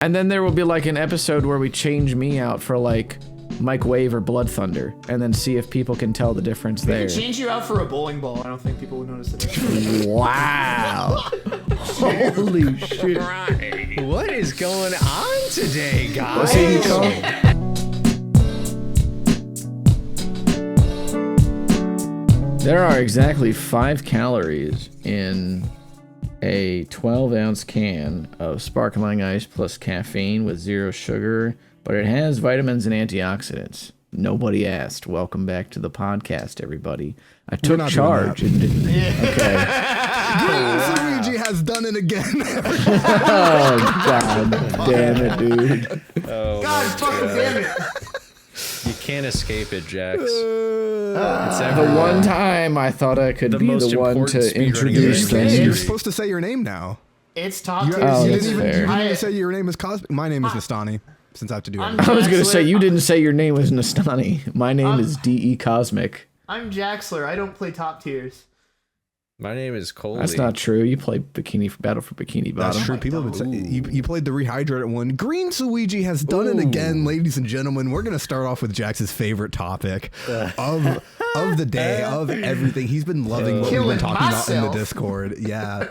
And then there will be like an episode where we change me out for like Mike Wave or Blood Thunder, and then see if people can tell the difference there. Change you out for a bowling ball. I don't think people would notice the difference. Wow. Holy shit. Right. What is going on today, guys? What's it called? There are exactly 5 calories in a 12-ounce can of sparkling ice plus caffeine with 0 sugar, but it has vitamins and antioxidants. Nobody asked. Welcome back to the podcast, everybody. I took charge. Okay. Suigi has done it again. Oh, God damn it, dude. Oh, God fucking damn it. you can't escape it, Jax. The one time I thought I could be the one to introduce event. You're things. supposed to say your name now. It's top You, tier. Oh, you that's didn't fair. even say your name is Cosmic. My name is Nestani, since I have to do it. I was going to say, you didn't say your name was Nestani. My name is DECosmic. I'm Jaxler. I don't play top tiers. My name is Coley. That's not true. You play Battle for Bikini Bottom. That's true. People have been saying you played the rehydrated one. Green Suigi has done it again, ladies and gentlemen. We're gonna start off with Jax's favorite topic of the day, of everything. He's been loving what we've been talking about in the Discord. Yeah.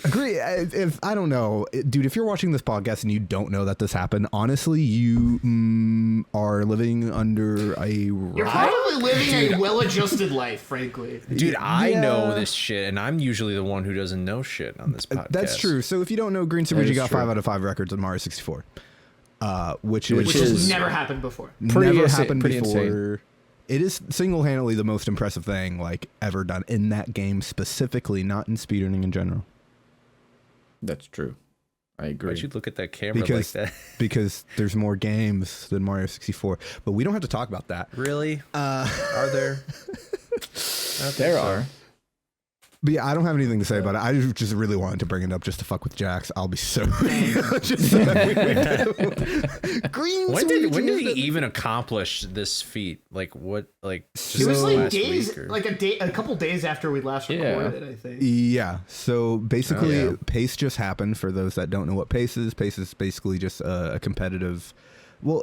Agree. If I don't know, dude, if you're watching this podcast and you don't know that this happened, honestly, you are living under a rock. You're probably living a well-adjusted life, frankly. Dude, I know this shit, and I'm usually the one who doesn't know shit on this podcast. That's true. So if you don't know, Green Suigi got 5 out of 5 records on Mario 64, which has never happened before. Never happened before. Insane. It is single-handedly the most impressive thing like ever done in that game specifically, not in speedrunning in general. That's true. I agree. Why'd you look at that camera like that? Because there's more games than Mario 64, but we don't have to talk about that. Really? Are there? There are. But yeah, I don't have anything to say about it. I just really wanted to bring it up just to fuck with Jax. I'll be so just so that Green When did Suigi he even accomplish this feat? Like what? Like It was like last days, week or- like a couple days after we last recorded it, I think. Yeah. So basically, Oh, yeah. PACE just happened. For those that don't know what PACE is basically just a competitive. Well,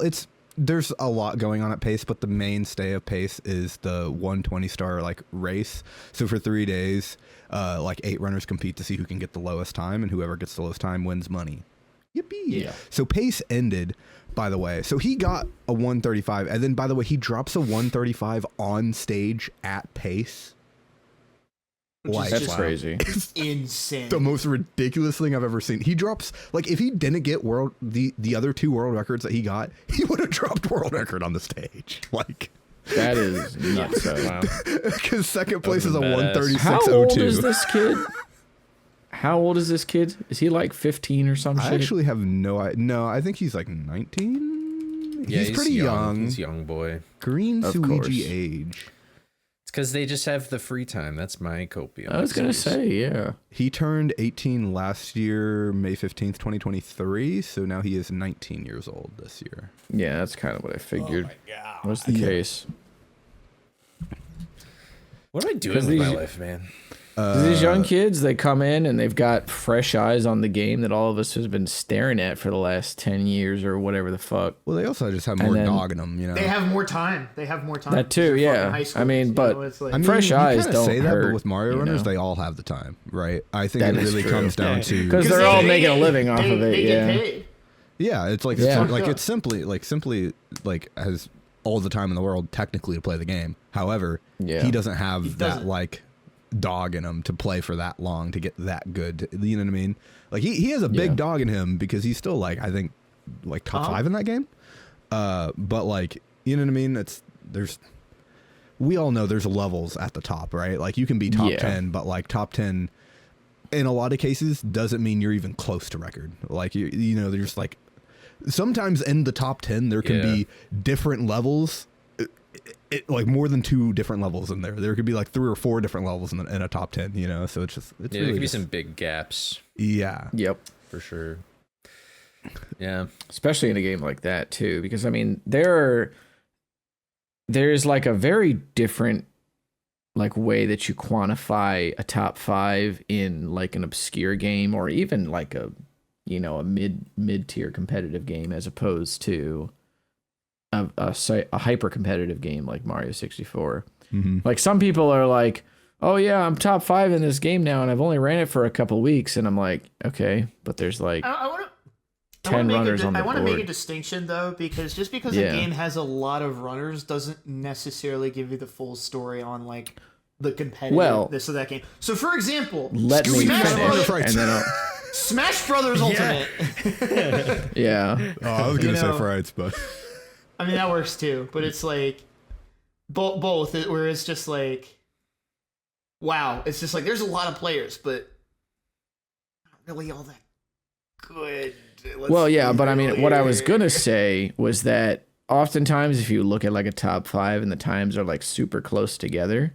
there's a lot going on at PACE, but the mainstay of PACE is the 120 star like race. So for 3 days, like 8 runners compete to see who can get the lowest time, and whoever gets the lowest time wins money. Yippee! Yeah. So PACE ended, by the way. So he got a 135, and then by the way, he drops a 135 on stage at PACE. Like, That's crazy. It's insane. the most ridiculous thing I've ever seen. He drops, like, if he didn't get the other 2 world records that he got, he would have dropped world record on the stage. Like, That is nuts. Wow. because second place is a badass. 136.02. How old is this kid? How old is this kid? Is he like 15 or some I shit? actually have no idea. No, I think he's like 19. Yeah, he's pretty young. He's a young boy. Green Of Suigi course. age. It's because they just have the free time. That's my copium. I was going to say, yeah. He turned 18 last year, May 15th, 2023. So now he is 19 years old this year. Yeah, that's kind of what I figured. What's the case? What am I doing with my life, man? These young kids, they come in and they've got fresh eyes on the game that all of us has been staring at for the last 10 years or whatever the fuck. Well, they also just have more then- dog in them, you know. They have more time. They have more time. That too, They're yeah. fucking high schoolers, I mean, you but know, it's like, I mean, fresh you eyes kinda don't say that, hurt, but with Mario you runners, know? they all have the time, right? I think That it is really true. comes down to Because they're all making a living off of it, they yeah. Get paid. yeah, it's like Yeah. it's simply has all the time in the world technically to play the game. However, Yeah. he doesn't have that doesn't. like dog in him to play for that long to get that good. You know what I mean? Like he has a big Yeah. dog in him because he's still like I think like top 5 in that game. But like you know what I mean? We all know there's levels at the top, right? Like you can be top Yeah. 10, but like top 10 in a lot of cases doesn't mean you're even close to record. Like you know, there's like sometimes in the top 10 there can be different levels. Like more than 2 different levels in there. There could be like 3 or 4 different levels in a top 10. You know, so it's Yeah, really there could be just- some big gaps yeah. Yep. for sure. Yeah. Especially in a game like that too, because I mean there's like a very different like way that you quantify a top 5 in like an obscure game or even like a you know, a mid-tier competitive game as opposed to a hyper competitive game like Mario 64. Like some people are like, oh yeah, I'm top 5 in this game now and I've only ran it for a couple weeks, and I'm like, okay, but there's like 10 runners on the board. I want to make a distinction though, because just because a game has a lot of runners doesn't necessarily give you the full story on like the competitiveness of that game. So for example, let me finish, and then Smash Brothers Ultimate. Yeah. Oh, I was gonna say frights, but I mean that works too. But it's like both, where it's just like, wow, it's just like there's a lot of players, but not really all that good. Well, yeah, but I mean, what I was gonna say was that oftentimes if you look at like a top 5 and the times are like super close together,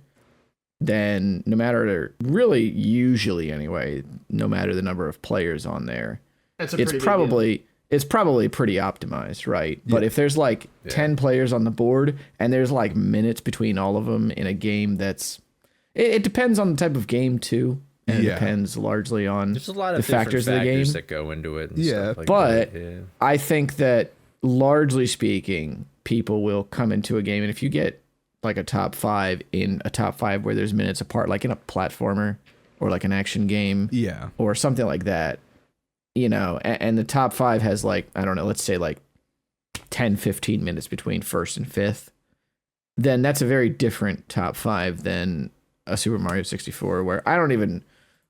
then no matter, really usually anyway, no matter the number of players on there, it's probably pretty optimized, right? Yeah. But if there's like 10 players on the board and there's like minutes between all of them in a game, it depends on the type of game too. And it depends largely on There's a lot of the factors of the game that go into it. And stuff like but that. Yeah. I think that largely speaking, people will come into a game, and if you get like a top 5 in a top 5 where there's minutes apart, like in a platformer or like an action game, or something like that, you know, and the top 5 has like, I don't know, let's say like 10-15 minutes between first and fifth, then that's a very different top 5 than a Super Mario 64, where I don't even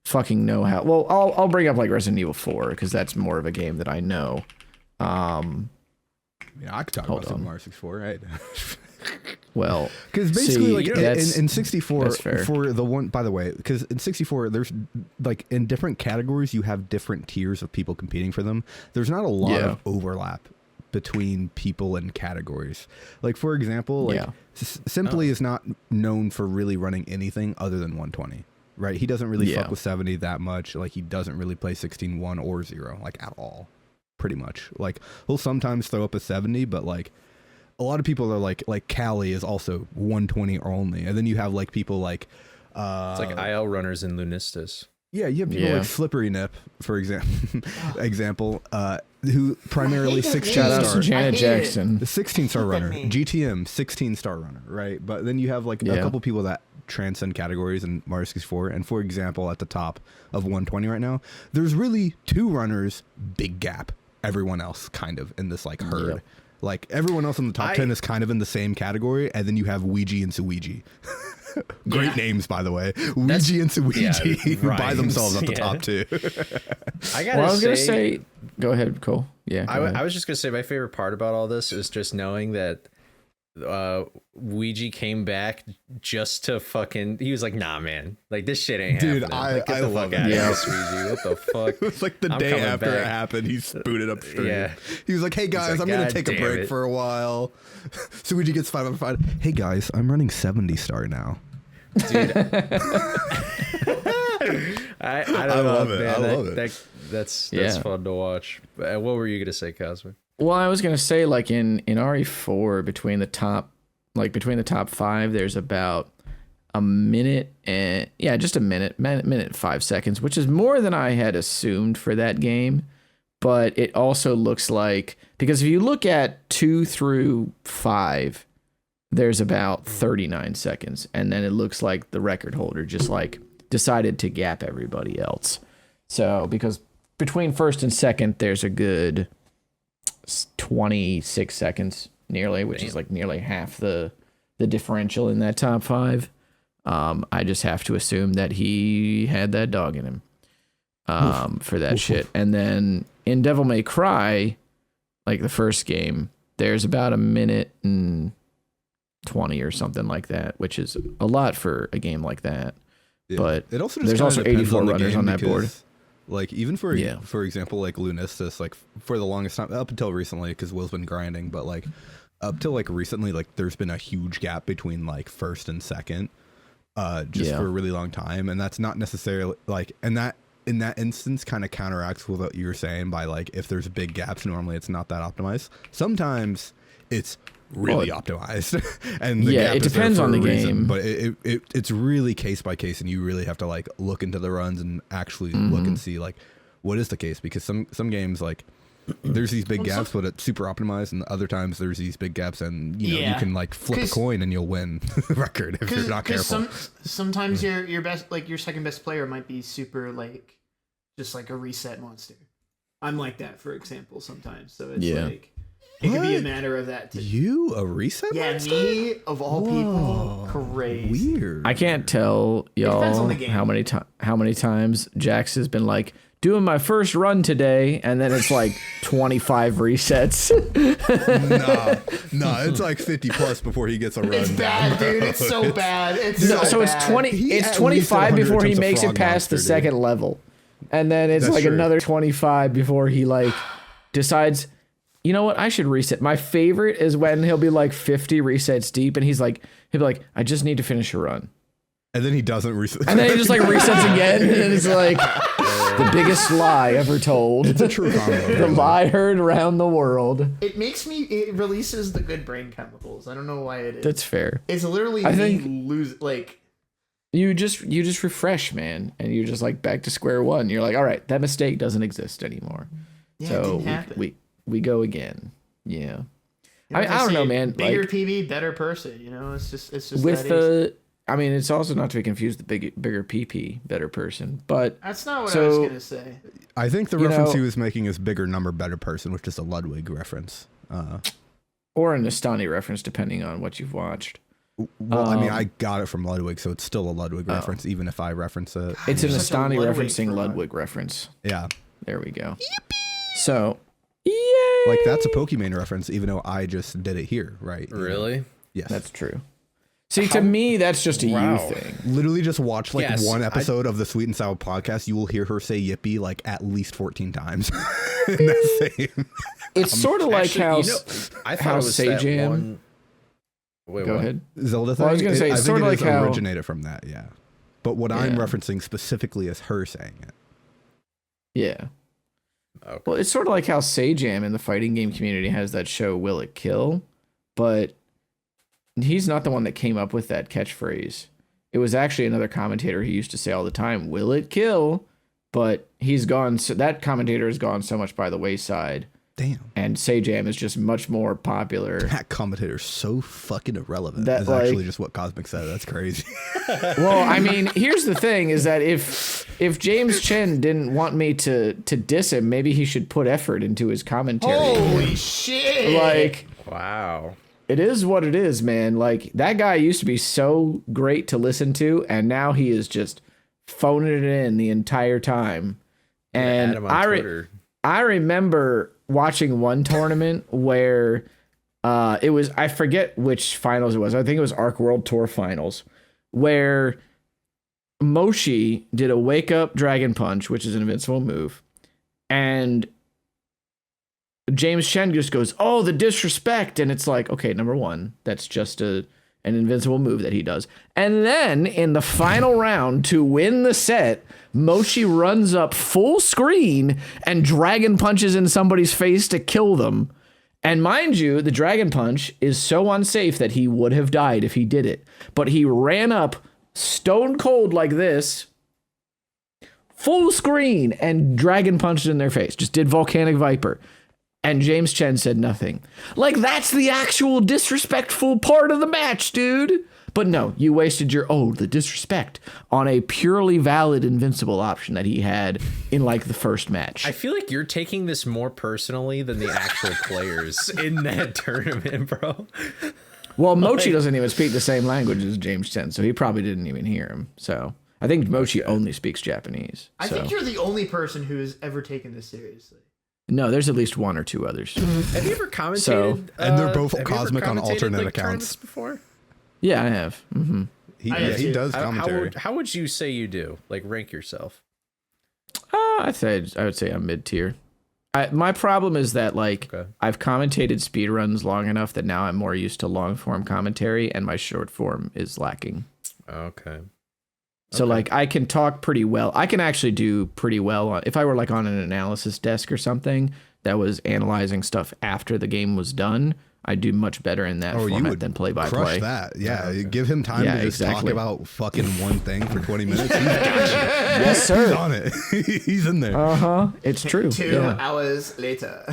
fucking know how. Well, I'll bring up like Resident Evil 4 because that's more of a game that I know. I could talk about Super Mario 64, right? Well, because basically, like in 64, for the one, by the way, because in 64, there's like in different categories, you have different tiers of people competing for them. There's not a lot of overlap between people and categories. Like for example, like Simply is not known for really running anything other than 120. Right, he doesn't really fuck with 70 that much. Like he doesn't really play 16-1 or 0 like at all, pretty much. Like he'll sometimes throw up a 70, but like a lot of people are like Callie is also 120 or only, and then you have like people like it's like IL runners in Lunistus. Yeah, you have people like Slippery Nip, for example, who primarily 16 Shout out star. to Janet Jackson, the 16-star runner, GTM 16-star runner, right? But then you have like a couple people that transcend categories in Mario 64, and for example, at the top of 120 right now, there's really 2 runners, big gap. Everyone else kind of in this like herd. Yep. Like everyone else in the top 10 is kind of in the same category, and then you have Ouija and Suigi. Great names, by the way. Ouija and Suigi by themselves at the top 2. I was gonna say, go ahead, Cole. Yeah, I was just gonna say my favorite part about all this is just knowing that Ouija came back just to fucking. He was like, "Nah, man, like this shit ain't happening." Like, get the fuck out of here, Suigi. What the fuck? It was like the day after it happened, he spooted up stream. Yeah, he was like, "Hey guys, I'm gonna take a break for a while." Suigi gets 5 out of 5. Hey guys, I'm running 70-star now. Dude, I don't know, love it. Man. I love it. That's fun to watch. What were you gonna say, Cosmic? Well, I was gonna say like in RE4 between the top 5, there's about a minute and just a minute 5 seconds, which is more than I had assumed for that game. But it also looks like, because if you look at 2 through 5, there's about 39 seconds, and then it looks like the record holder just like decided to gap everybody else. So because between first and second, there's a good 26 seconds nearly, which is like nearly half the differential in that top 5. I just have to assume that he had that dog in him for that shit. And then in Devil May Cry, like the first game, there's about a minute and 20 or something like that, which is a lot for a game like that. Yeah. But it also there's also 84 runners on that board. Like even for example, like Lunistus, like for the longest time up until recently, because Will's been grinding, but like up till like recently, like there's been a huge gap between like first and second, just for a really long time, and that's not necessarily like, and that in that instance kind of counteracts with what you were saying by like if there's big gaps, normally it's not that optimized. Sometimes it's really optimized, and the gap it depends on the game, but it's really case by case, and you really have to like look into the runs and actually look and see like what is the case, because some games, like, there's these big gaps, but it's super optimized, and other times there's these big gaps, and you can like flip a coin and you'll win the record if you're not careful. Sometimes your best, like your second best player, might be super like just like a reset monster. I'm like that, for example, sometimes. So it's like it could be a matter of that too. You a reset monster? Yeah, me of all people, crazy. Weird. I can't tell y'all how many times Jax has been like, doing my first run today, and then it's like 25 resets. No, it's like 50 plus before he gets a run. It's bad, dude. It's so bad. It's 20. It's 25 before he makes it past the second level, and then it's like another 25 before he like decides, you know what, I should reset. My favorite is when he'll be like 50 resets deep, and he'll be like, I just need to finish a run. And then he doesn't reset. And then he just like resets again, and it's like the biggest lie ever told. It's a true combo. The lie heard around the world. It releases the good brain chemicals. I don't know why it is. That's fair. It's literally you just refresh, man, and you're just like back to square one. You're like, all right, that mistake doesn't exist anymore. Yeah, so we go again. Yeah. I don't know, man. Bigger like, PB, better person. You know, it's just with the. I mean, it's also not to be confused with the bigger PP, better person, but that's not what I was gonna say. I think the reference he was making is bigger number, better person, which is a Ludwig reference, or a Nestani reference, depending on what you've watched. Well, I mean, I got it from Ludwig, so it's still a Ludwig reference, even if I reference it. It's a Nestani referencing Ludwig reference. Yeah, there we go. So, yay! Like that's a Pokemon reference, even though I just did it here, right? Really? Yes, that's true. See, to me, that's just a you thing. Literally just watch one episode of the Sweet and Sour podcast. You will hear her say yippee like at least 14 times. In that same. It's sort of like how I thought it was Sajam. One... Wait, Go what? ahead. Zelda thing? Well, I was going to say, it's sort of like how... originated from that, yeah. But what I'm referencing specifically is her saying it. Yeah. Okay. Well, it's sort of like how Sajam in the fighting game community has that show, Will It Kill? But... he's not the one that came up with that catchphrase. It was actually another commentator who used to say all the time, "Will it kill?" But he's gone. So that commentator has gone so much by the wayside. Damn. And Sajam is just much more popular. That commentator's so fucking irrelevant. That's actually just what Cosmic said. That's crazy. Well, I mean, here's the thing: is that if James Chen didn't want me to diss him, maybe he should put effort into his commentary. Holy shit! Like, wow. It is what it is, man. Like, that guy used to be so great to listen to, and now he is just phoning it in the entire time. And I remember watching one tournament where it was, I forget which finals it was. I think it was Arc World Tour finals, where Moshi did a wake up Dragon Punch, which is an invincible move, and James Chen just goes, "Oh, the disrespect." And it's like, okay, number one, that's just an invincible move that he does. And then in the final round to win the set, Moshi runs up full screen and Dragon Punches in somebody's face to kill them. And mind you, the Dragon Punch is so unsafe that he would have died if he did it. But he ran up stone cold like this, full screen, and Dragon Punched in their face. Just did Volcanic Viper. And James Chen said nothing. Like, that's the actual disrespectful part of the match, dude. But no, you wasted the disrespect on a purely valid invincible option that he had in, like, the first match. I feel like you're taking this more personally than the actual players in that tournament, bro. Well, Mochi doesn't even speak the same language as James Chen, so he probably didn't even hear him. So I think Mochi only speaks Japanese. I think you're the only person who has ever taken this seriously. No, there's at least one or two others. Have you ever commentated? And they're both Cosmic on alternate accounts before. Yeah, I have. Mm-hmm. He does commentary. How would you say you do? Like, rank yourself? I would say I'm mid-tier. My problem is that, like, I've commentated speedruns long enough that now I'm more used to long-form commentary, and my short form is lacking. Okay. So, like, I can talk pretty well. I can actually do pretty well if I were, like, on an analysis desk or something that was analyzing stuff after the game was done. I do much better in that format than play by crush play. that. Yeah, give him time to just talk about fucking one thing for 20 minutes. He's got you. Yes, sir. He's on it. He's in there. It's true. 2 hours later.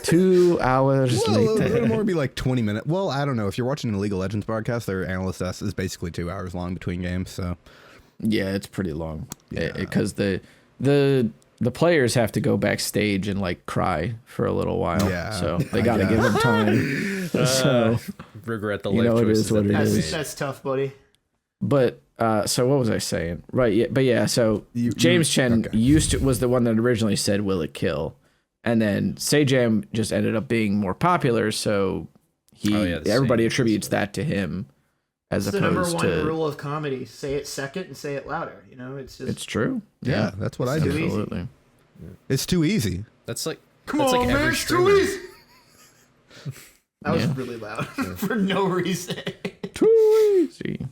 2 hours later. It'll more be like 20 minutes. Well, I don't know. If you're watching a League of Legends broadcast, their analyst S is basically 2 hours long between games. So yeah, it's pretty long because the players have to go backstage and like cry for a little while. Yeah, so they got to give them time. So regret the life choices that they made. That's tough, buddy. But so what was I saying? Right. Yeah. But yeah. So James Chen was the one that originally said, "Will it kill?" And then Sajam just ended up being more popular. So everybody attributes that to him. As it's opposed the number one to rule of comedy: say it second and say it louder. You know, it's true. Yeah, that's what I do. Absolutely. It's too easy. That's like come on, man, it's too easy. That was really loud for no reason. Too easy.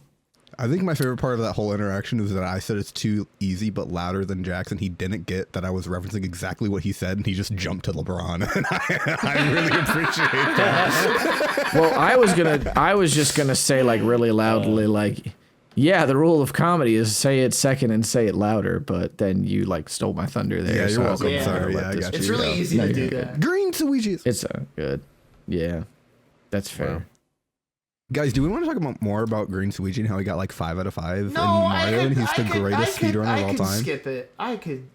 I think my favorite part of that whole interaction is that I said it's too easy but louder than Jackson. He didn't get that I was referencing exactly what he said, and he just jumped to LeBron. And I really appreciate that. Well, I was just gonna say like really loudly, like, yeah, the rule of comedy is say it second and say it louder, but then you like stole my thunder there. Yeah, you're welcome. Sorry, yeah, I got you. It's really easy to do that. Green Suigi. It's good. Yeah, that's fair. Wow. Guys, do we want to talk more about Green Suigi and how he got like 5 out of 5 in Mario and he's the greatest speedrunner of all time? Skip it. I could.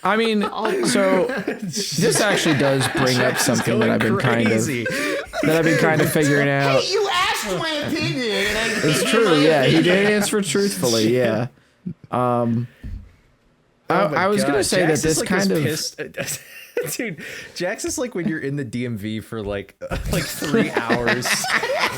I mean, so this actually does bring up something that I've been kind of figuring out. Hey, you asked my opinion. It's true. Yeah, he did answer truthfully. Yeah. I was gonna say that this kind of. Dude, Jax is like when you're in the DMV for like 3 hours,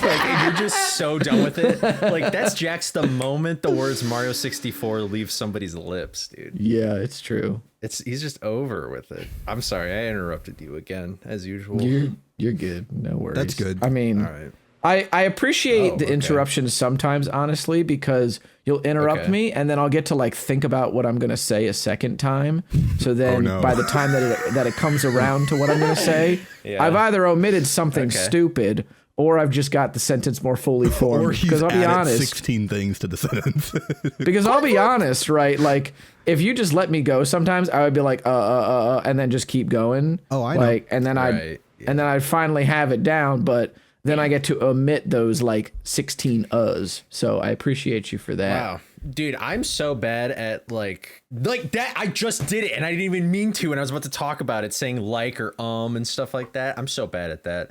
and you're just so done with it. Like that's Jax the moment the words Mario 64 leave somebody's lips, dude. Yeah, it's true. He's just over with it. I'm sorry, I interrupted you again as usual. You're good. No worries. That's good. I mean, all right. I appreciate the interruptions sometimes, honestly, because you'll interrupt me and then I'll get to like think about what I'm going to say a second time. So then by the time that it comes around to what I'm going to say, I've either omitted something stupid or I've just got the sentence more fully formed. Or he's I'll be honest, 16 things to the sentence. Because I'll be honest, right? Like if you just let me go sometimes, I would be like, and then just keep going. Oh, I know. Like, and then I'd finally have it down, but then I get to omit those like 16 uhs. So I appreciate you for that. Wow. Dude, I'm so bad at like that. I just did it and I didn't even mean to. And I was about to talk about it saying like or and stuff like that. I'm so bad at that.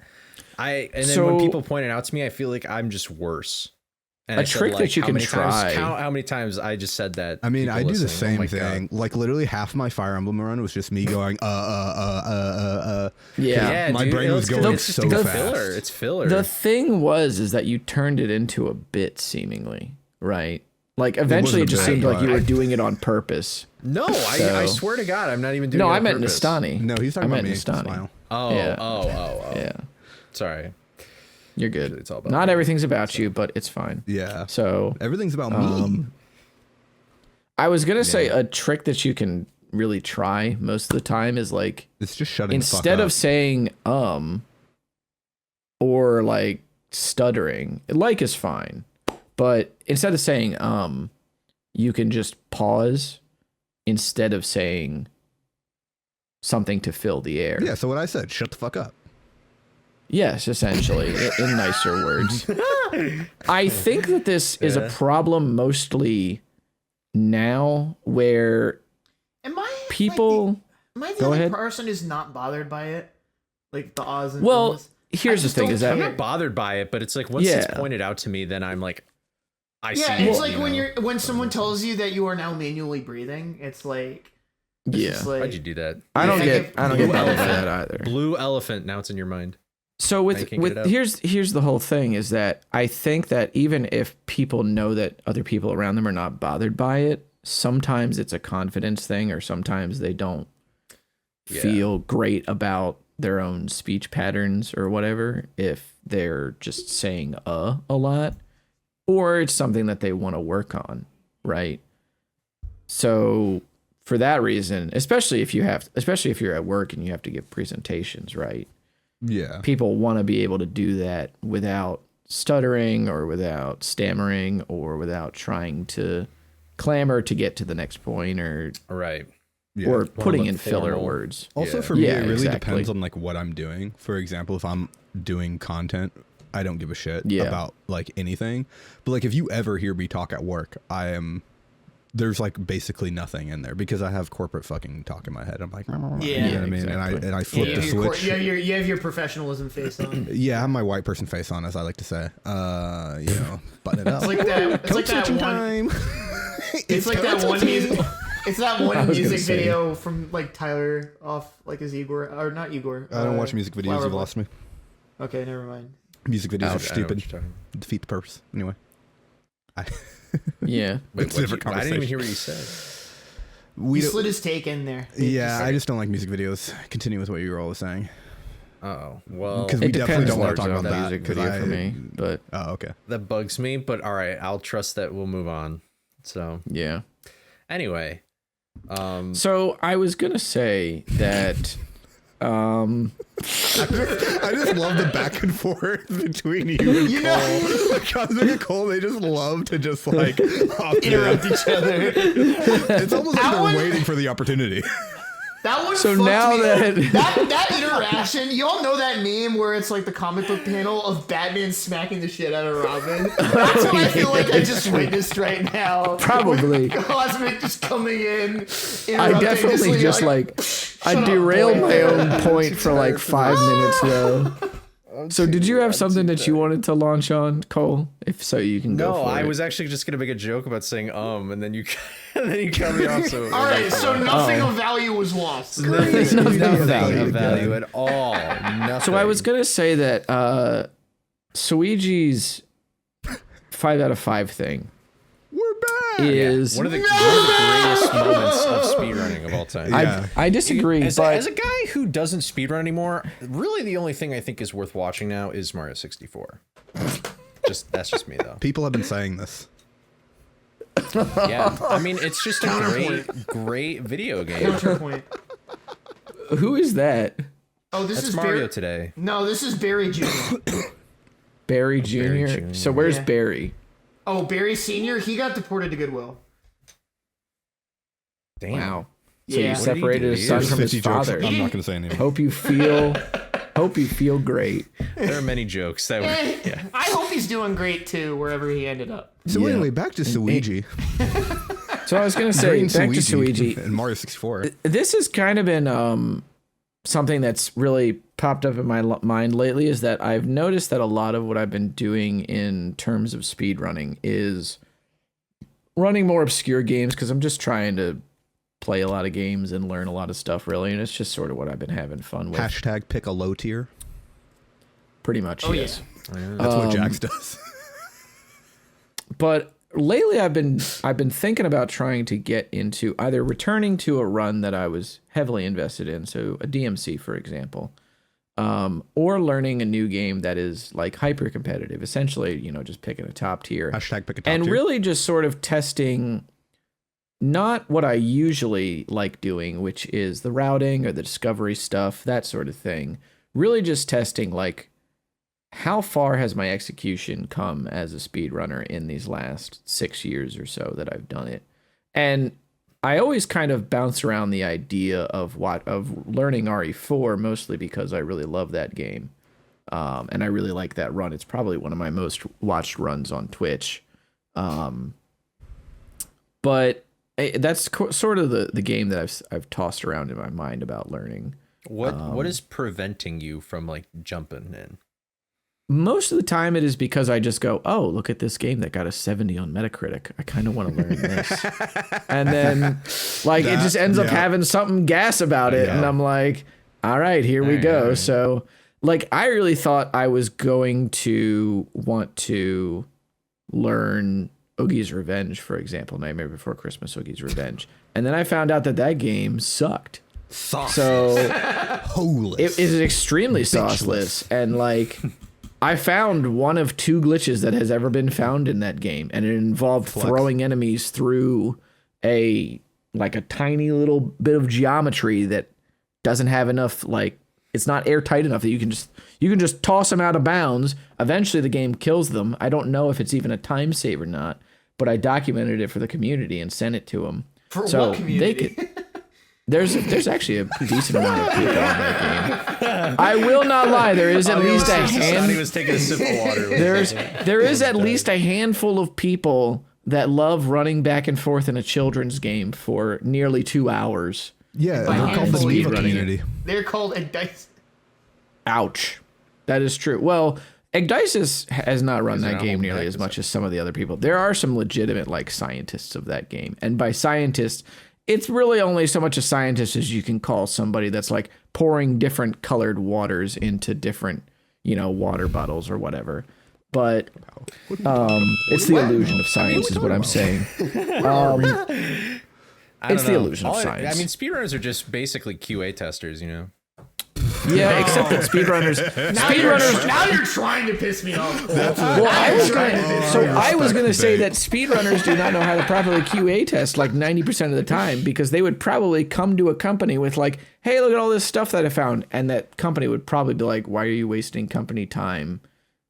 And then when people point it out to me, I feel like I'm just worse. And a trick that you can try. Count how many times I just said that. I mean, I do the same thing. Like literally half my Fire Emblem run was just me going, Yeah, my brain was going so fast. It's filler. The thing is that you turned it into a bit, seemingly, right? Like eventually it just seemed like you were doing it on purpose. No, I swear to God, I'm not even doing it on I meant purpose. Nestani. No, he's talking about me. Nestani. Oh. Yeah. Sorry. You're good. It's all about Not everything's about you, but it's fine. Yeah. So everything's about me. I was gonna say a trick that you can really try most of the time is like it's just shutting instead of saying or like stuttering. Like is fine, but instead of saying you can just pause instead of saying something to fill the air. Yeah. So what I said, shut the fuck up. Yes, essentially, in nicer words. I think that this is a problem mostly now where people... Am I the only person who's not bothered by it? Like the Oz and Well, here's the thing, is that... I'm not bothered by it, but it's like once it's pointed out to me, then I'm like, I see it. It's like when someone tells you that you are now manually breathing, it's like... Like, why'd you do that? I don't get bothered by that either. Blue elephant, now it's in your mind. So with here's the whole thing is that I think that even if people know that other people around them are not bothered by it, sometimes it's a confidence thing or sometimes they don't feel great about their own speech patterns or whatever if they're just saying a lot, or it's something that they want to work on, right? So for that reason, especially if you're at work and you have to give presentations, right? Yeah. people want to be able to do that without stuttering or without stammering or without trying to clamor to get to the next point or Right. Yeah. or putting look in filler formal. words. Also, Yeah. for me, Yeah, it really exactly. depends on like what I'm doing. For example, if I'm doing content, I don't give a shit Yeah. about like anything. But like if you ever hear me talk at work, there's like basically nothing in there because I have corporate fucking talk in my head. I'm like, Yeah. you know what I mean? Exactly. And I You flip the have your switch. you have your professionalism face on. Yeah, I have my white person face on, as I like to say. Button it up. It's like that. It's like that Switching one. time. It's like that one music. It's that one was gonna music say. video from like Tyler off like his Igor or not Igor. I don't watch music videos. Flower You've Boy. lost me. Okay, never mind. Music videos are I know what stupid. you're talking Defeat the purpose. Anyway. Yeah. Wait, It's a different I didn't even hear conversation. what you said. We He don't- slid his take in there. yeah, I just don't like music videos. Continue with what you were all saying. Oh, well, Because we It definitely depends don't want to talk largely about on the that. music 'cause video for me, but Oh, okay. that bugs me, but all right, I'll trust that we'll move on. So, yeah. anyway, So I was gonna say that I just love the back and forth between you and You Cole. know- Like Cosmic and Cole, they just love to just like hop in. Interrupt each other. It's almost like That they're one- waiting for the opportunity. That one. So fucked now me that- up. that interaction, you all know that meme where it's like the comic book panel of Batman smacking the shit out of Robin. That's what I feel like I just witnessed right now. Probably. Cosmic just coming in. I interrupting, definitely just like I up, derailed boy. my own point for like 5 minutes though. So did you have something that you wanted to launch on, Cole? If so, you can go no, for I it. was actually just gonna make a joke about saying and then you and then you cut me off. So All right, so nothing of value was lost. Nothing of nothing value. of value at all. Nothing. So I was gonna say that Suigi's 5 out of 5 thing We're back. is one of the greatest moments of speedrunning of all time. Yeah. I disagree, As, but as a guy who doesn't speedrun anymore, really the only thing I think is worth watching now is Mario 64. That's just me though. People have been saying this. Yeah, I mean it's just a great video game. Counterpoint. who is that? Oh, this That's is Mario Barry. today. No, this is Barry Jr. Barry Jr. Jr. So where's Yeah. Barry? Oh, Barry Sr. He got deported to Goodwill. Damn. Wow. So Yeah. you What did he separated do? his son There's from his 50 jokes. father. I'm not going to say anything. Hope you feel great. There are many jokes that Eh, yeah. I hope he's doing great too, wherever he ended up. So Yeah. anyway, back to Suigi. So I was gonna say Green back to Suigi. and Mario 64. This has kind of been something that's really popped up in my mind lately is that I've noticed that a lot of what I've been doing in terms of speedrunning is running more obscure games because I'm just trying to play a lot of games and learn a lot of stuff really, and it's just sort of what I've been having fun with. Hashtag pick a low tier. Pretty much, Oh, yes. That's what Jax does. But lately I've been thinking about trying to get into either returning to a run that I was heavily invested in, so a DMC for example, or learning a new game that is like hyper competitive, essentially, just picking a top tier. Hashtag pick a top And tier. really just sort of testing not what I usually like doing, which is the routing or the discovery stuff, that sort of thing. Really just testing like how far has my execution come as a speedrunner in these last 6 years or so that I've done it? And I always kind of bounce around the idea of learning RE4, mostly because I really love that game. And I really like that run. It's probably one of my most watched runs on Twitch. But that's sort of the game that I've tossed around in my mind about learning. What is preventing you from like jumping in? Most of the time it is because I just go, oh, look at this game that got a 70 on Metacritic. I kind of want to learn this. And then like it just ends up having something gas about it. And I'm like, all right, here we go. So like, I really thought I was going to want to learn Oogie's Revenge, for example, Nightmare Before Christmas, Oogie's Revenge. And then I found out that game sucked. So Holy. it is extremely sauceless, and like I found one of 2 glitches that has ever been found in that game, and it involved throwing enemies through a tiny little bit of geometry that doesn't have enough, like it's not airtight enough that you can just toss them out of bounds. Eventually the game kills them. I don't know if it's even a time save or not, but I documented it for the community and sent it to them. For what community? There's actually a decent amount of people in that game. I will not lie. There is at least a Nestani was taking a sip of water. there is at least a handful of people that love running back and forth in a children's game for nearly 2 hours. Yeah, By they're called the handful, Diva you mean- community. They're called Egdice. Ouch. That is true. Well, Egdices has not run Is it that not game holding nearly back as this much as some of the other people. There are some legitimate like scientists of that game. And by scientists, it's really only so much a scientist as you can call somebody that's like pouring different colored waters into different, water bottles or whatever. But it's the illusion of science is what I'm saying. It's the illusion of science. I mean, speedrunners are just basically QA testers, Yeah, except that speedrunners. Now you're trying to piss me off. Well, I was going to say that speedrunners do not know how to properly QA test like 90% of the time, because they would probably come to a company with like, hey, look at all this stuff that I found. And that company would probably be like, why are you wasting company time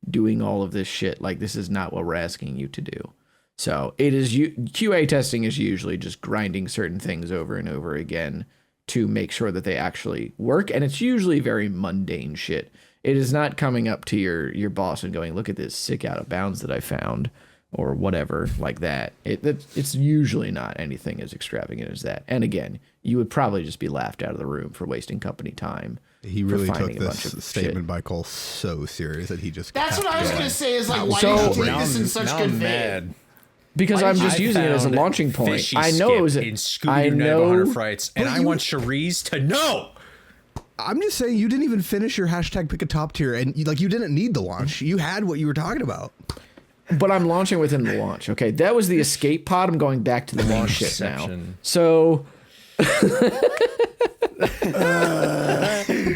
doing all of this shit? Like, this is not what we're asking you to do. So QA testing is usually just grinding certain things over and over again to make sure that they actually work. And it's usually very mundane shit. It is not coming up to your boss and going, look at this sick out of bounds that I found or whatever like that. It's usually not anything as extravagant as that. And again, you would probably just be laughed out of the room for wasting company time. He really took this statement by Cole so serious that he just... That's what I was going to say is like, why So- did you take this in such good faith? mad. Because I'm just using it as a launching point. I know it was in Scooby-Doo Night of 100 Frights, and I want Cherise to know. I'm just saying you didn't even finish your hashtag pick a top tier, and you didn't need the launch. You had what you were talking about. But I'm launching within the launch. Okay, that was the escape pod. I'm going back to the main shit now. So,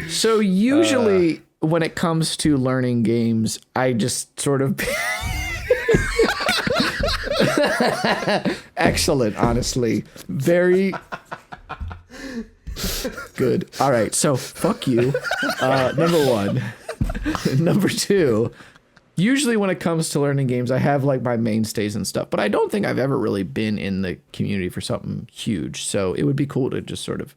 so usually when it comes to learning games, I just sort of. Excellent, honestly. Very good. All right, so fuck you. Number one. Number two. Usually when it comes to learning games, I have like my mainstays and stuff, but I don't think I've ever really been in the community for something huge. So it would be cool to just sort of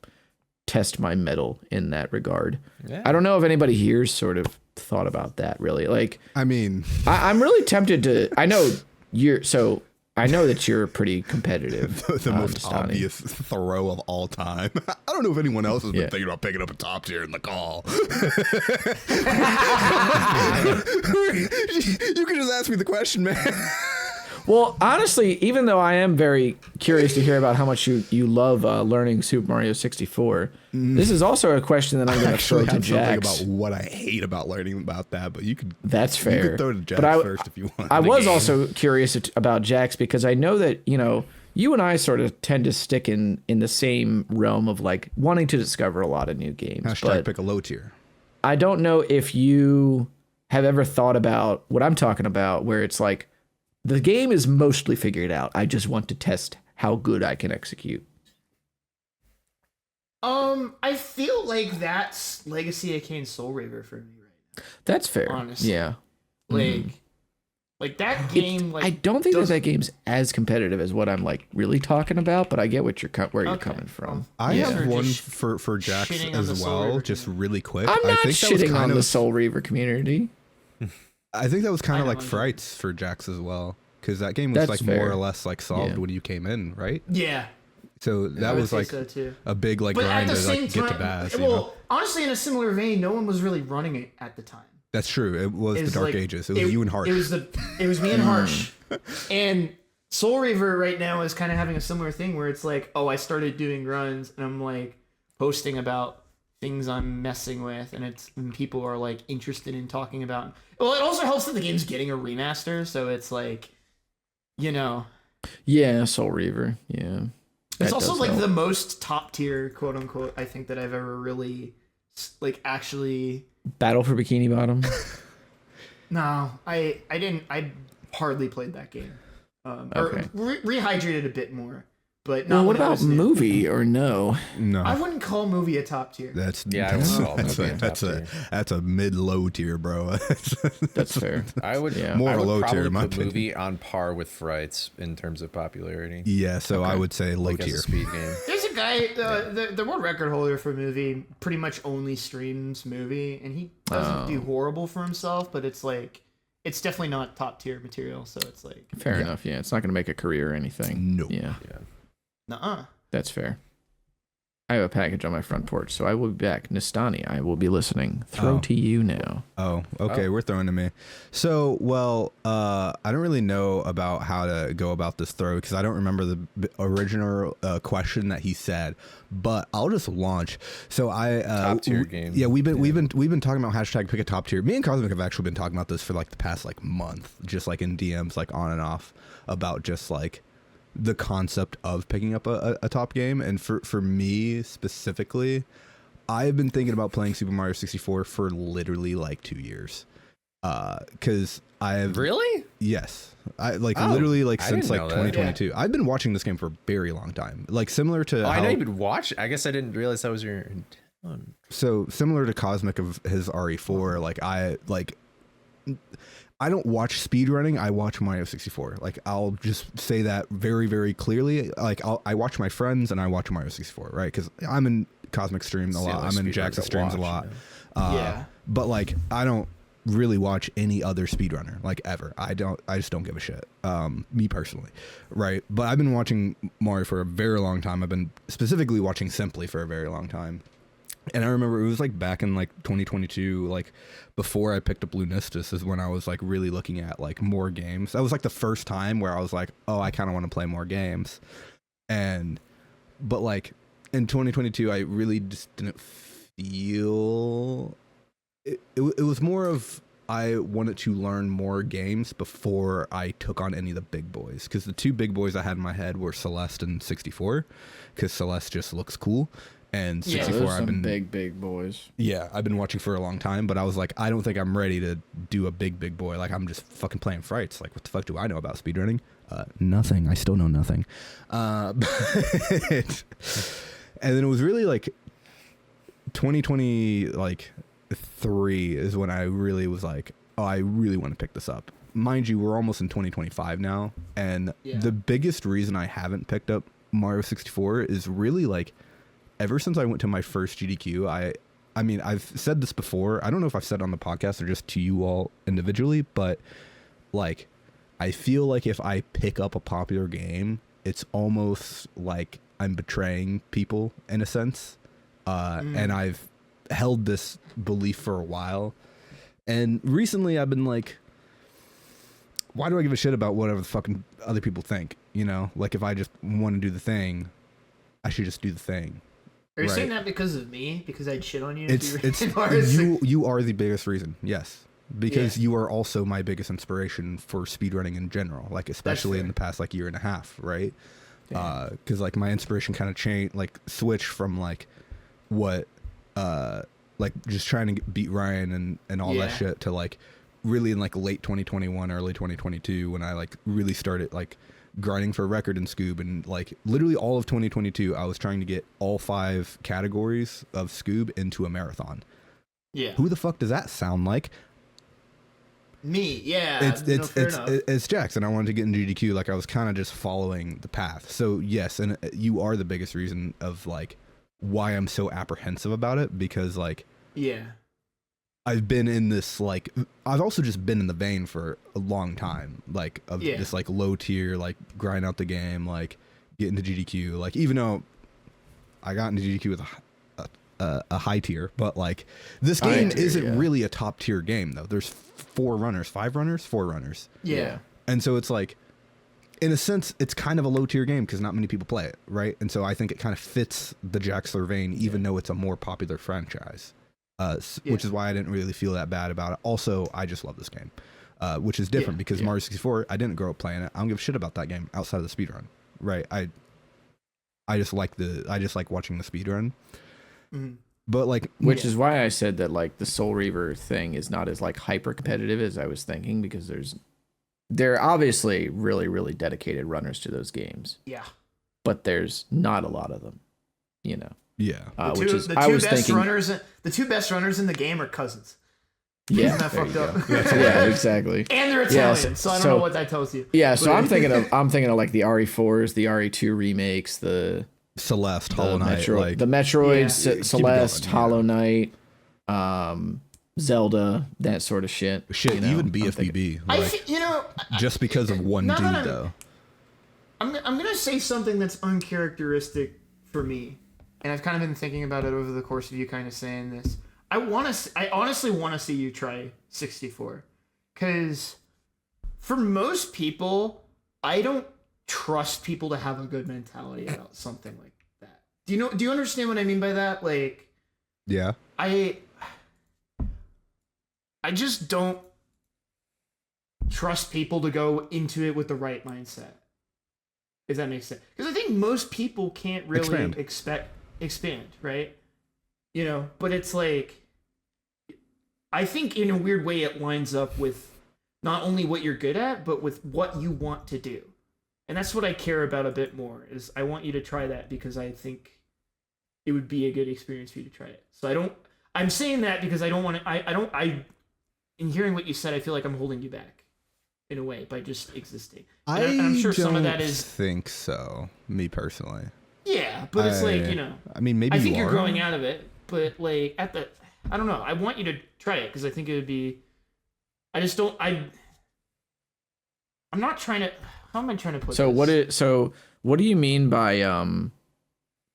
test my mettle in that regard. Yeah. I don't know if anybody here's sort of thought about that really. Like, I mean, I'm really tempted to. I know that you're pretty competitive. the most Nestani. obvious throw of all time. I don't know if anyone else has been thinking about picking up a top tier in the call. You can just ask me the question, man. Well, honestly, even though I am very curious to hear about how much you love learning Super Mario 64, this is also a question that I'm going to throw to Jax. About what I hate about learning about that, but you could. That's fair. You could throw it to Jax first if you want. I was also curious about Jax because I know that you and I sort of tend to stick in the same realm of like wanting to discover a lot of new games. Hashtag pick a low tier. I don't know if you have ever thought about what I'm talking about, where it's like, the game is mostly figured out. I just want to test how good I can execute. I feel like that's Legacy of Kain Soul Reaver for me right now. That's fair. Honestly. Yeah. Like that game. I don't think that game's as competitive as what I'm like really talking about, but I get what you're coming from. I have one Just for Jax shitting on the as Soul well, Reaver just really quick. I'm not I think shitting on the Soul Reaver community. I think that was kind I of know, like I know. Frights for Jax as well, because that game was That's like fair. more or less like solved Yeah. when you came in, right? Yeah. So I that would was say like so too. a big like But at grind the to same like time, get to Baz. You well, know? honestly, in a similar vein, no one was really running it at the time. That's true. It was the It's Dark like- Ages. It was you and Harsh. It was me and Harsh. And Soul Reaver right now is kind of having a similar thing where it's like, oh, I started doing runs and I'm like posting about things I'm messing with, and people are like interested in talking about. Well, it also helps that the game's getting a remaster, so it's like, Yeah, Soul Reaver. Yeah. it's That also does like help. the most top tier, quote unquote, I think that I've ever really like actually. Battle for Bikini Bottom. No, I didn't. I hardly played that game. Okay. Or rehydrated a bit more. but not Well, what when it about was new. movie or no? No, I wouldn't call movie a top tier. Yeah, I wouldn't call movie a top tier. That's a mid-low tier, bro. That's fair. I would More I would low probably tier, in my put opinion. movie on par with Frights in terms of popularity. Yeah, so I would say low Like as tier. a speed game. There's a guy, the world record holder for movie, pretty much only streams movie, and he doesn't do horrible for himself, but it's like, it's definitely not top tier material, so it's like, Fair enough. Yeah, it's not going to make a career or anything. Nope. Yeah, nuh-uh. that's fair. I have a package on my front porch, so I will be back. Nestani, I will be listening. Throw to you now. Oh, okay. We're throwing to me. So, well, I don't really know about how to go about this throw because I don't remember the original question that he said. But I'll just launch. So Top tier game. Yeah, we've been talking about hashtag pick a top tier. Me and Cosmic have actually been talking about this for like the past like month, just like in DMs, like on and off, about just like the concept of picking up a top game. And for me specifically, I've been thinking about playing Super Mario 64 for literally like 2 years. Because I have yes, I like literally like I since didn't like know that. 2022. I've been watching this game for a very long time. Like similar to I how, know you've been watching. I guess I didn't realize that was your intent. so similar to Cosmic of his RE4. Like I don't watch speedrunning. I watch Mario 64. Like I'll just say that very, very clearly. Like I watch my friends and I watch Mario 64, right? Because I'm in Cosmic streams a lot. I'm in Jaxler streams a lot. But like I don't really watch any other speedrunner like ever. I just don't give a shit. Me personally, right? But I've been watching Mario for a very long time. I've been specifically watching Simply for a very long time. And I remember it was like back in like 2022, like before I picked up Lunistus is when I was like really looking at like more games. That was like the first time where I was like, oh, I kind of want to play more games. But like in 2022, I really just didn't feel it was more of I wanted to learn more games before I took on any of the big boys. Because the two big boys I had in my head were Celeste and 64, because Celeste just looks cool. And 64, I've been big boys. Yeah, I've been watching for a long time, but I was like, I don't think I'm ready to do a big boy. Like, I'm just fucking playing Frights. Like, what the fuck do I know about speedrunning? Nothing. I still know nothing. And then it was really like 2020, like 3 is when I really was like, oh, I really want to pick this up. Mind you, we're almost in 2025 now, and the biggest reason I haven't picked up Mario 64 is really like, ever since I went to my first GDQ, I mean, I've said this before. I don't know if I've said it on the podcast or just to you all individually, but like, I feel like if I pick up a popular game, it's almost like I'm betraying people in a sense. And I've held this belief for a while. And recently I've been like, why do I give a shit about whatever the fucking other people think? You know, like if I just want to do the thing, I should just do the thing. Are you saying that because of me? Because I'd shit on you? You are the biggest reason, yes. Because you are also my biggest inspiration for speedrunning in general, like especially in the past like year and a half, right? Because like my inspiration kind of changed, like switched from like what, like just trying to beat Ryan and all that shit to like really in like late 2021, early 2022 when I like really started like grinding for a record in Scoob, and like literally all of 2022 I was trying to get all 5 categories of Scoob into a marathon. Yeah. Who the fuck does that sound like? Me, yeah. It's Jax, and I wanted to get into GDQ. Like I was kind of just following the path. So yes, and you are the biggest reason of like why I'm so apprehensive about it, because like I've been in this like I've also just been in the vein for a long time, like of this like low tier, like grind out the game, like get into GDQ. Like even though I got into GDQ with a high tier, but like this game isn't really a top tier game though. There's 4 runners. Yeah. And so it's like, in a sense, it's kind of a low tier game because not many people play it, right? And so I think it kind of fits the Jaxler vein, even though it's a more popular franchise. Which is why I didn't really feel that bad about it. Also, I just love this game, which is different because Mario 64, I didn't grow up playing it. I don't give a shit about that game outside of the speedrun, right? I just like watching the speedrun. Mm-hmm. But like, which is why I said that like the Soul Reaver thing is not as like hyper competitive as I was thinking, because they're obviously really, really dedicated runners to those games. Yeah. but there's not a lot of them, you know. Yeah. Which is The I two was best thinking. runners in the game are cousins. Yeah, Isn't that there fucked you up? go. Yeah, exactly. And they're Yeah, Italian, so I don't know what that tells you. Yeah, so But- I'm thinking of like the RE4s, the RE2 remakes, the Celeste, Hollow Knight, like the Metroid, Yeah. Celeste, Keep it going, yeah. Hollow Knight, Zelda, that sort of shit. shit. you know? Even I'm thinking- BFBB, I like think, you know, just because of one Not dude that I'm- though. I'm gonna say something that's uncharacteristic for me, and I've kind of been thinking about it over the course of you kind of saying this. I honestly want to see you try 64, because for most people, I don't trust people to have a good mentality about something like that. Do you understand what I mean by that? Like, Yeah. I just don't trust people to go into it with the right mindset. If that makes sense. Because I think most people can't really expand, right? You know, but it's like, I think in a weird way it lines up with not only what you're good at, but with what you want to do. And that's what I care about a bit more, is I want you to try that because I think it would be a good experience for you to try it. So I'm saying that because I don't want to, in hearing what you said, I feel like I'm holding you back in a way by just existing. And I'm sure some of that is, think so. Me personally. yeah, but it's like, you know, I mean, maybe I think you're are. growing out of it, but like I don't know. I want you to try it because I think it would be, I'm not trying to, how am I trying to put So this? what do you mean by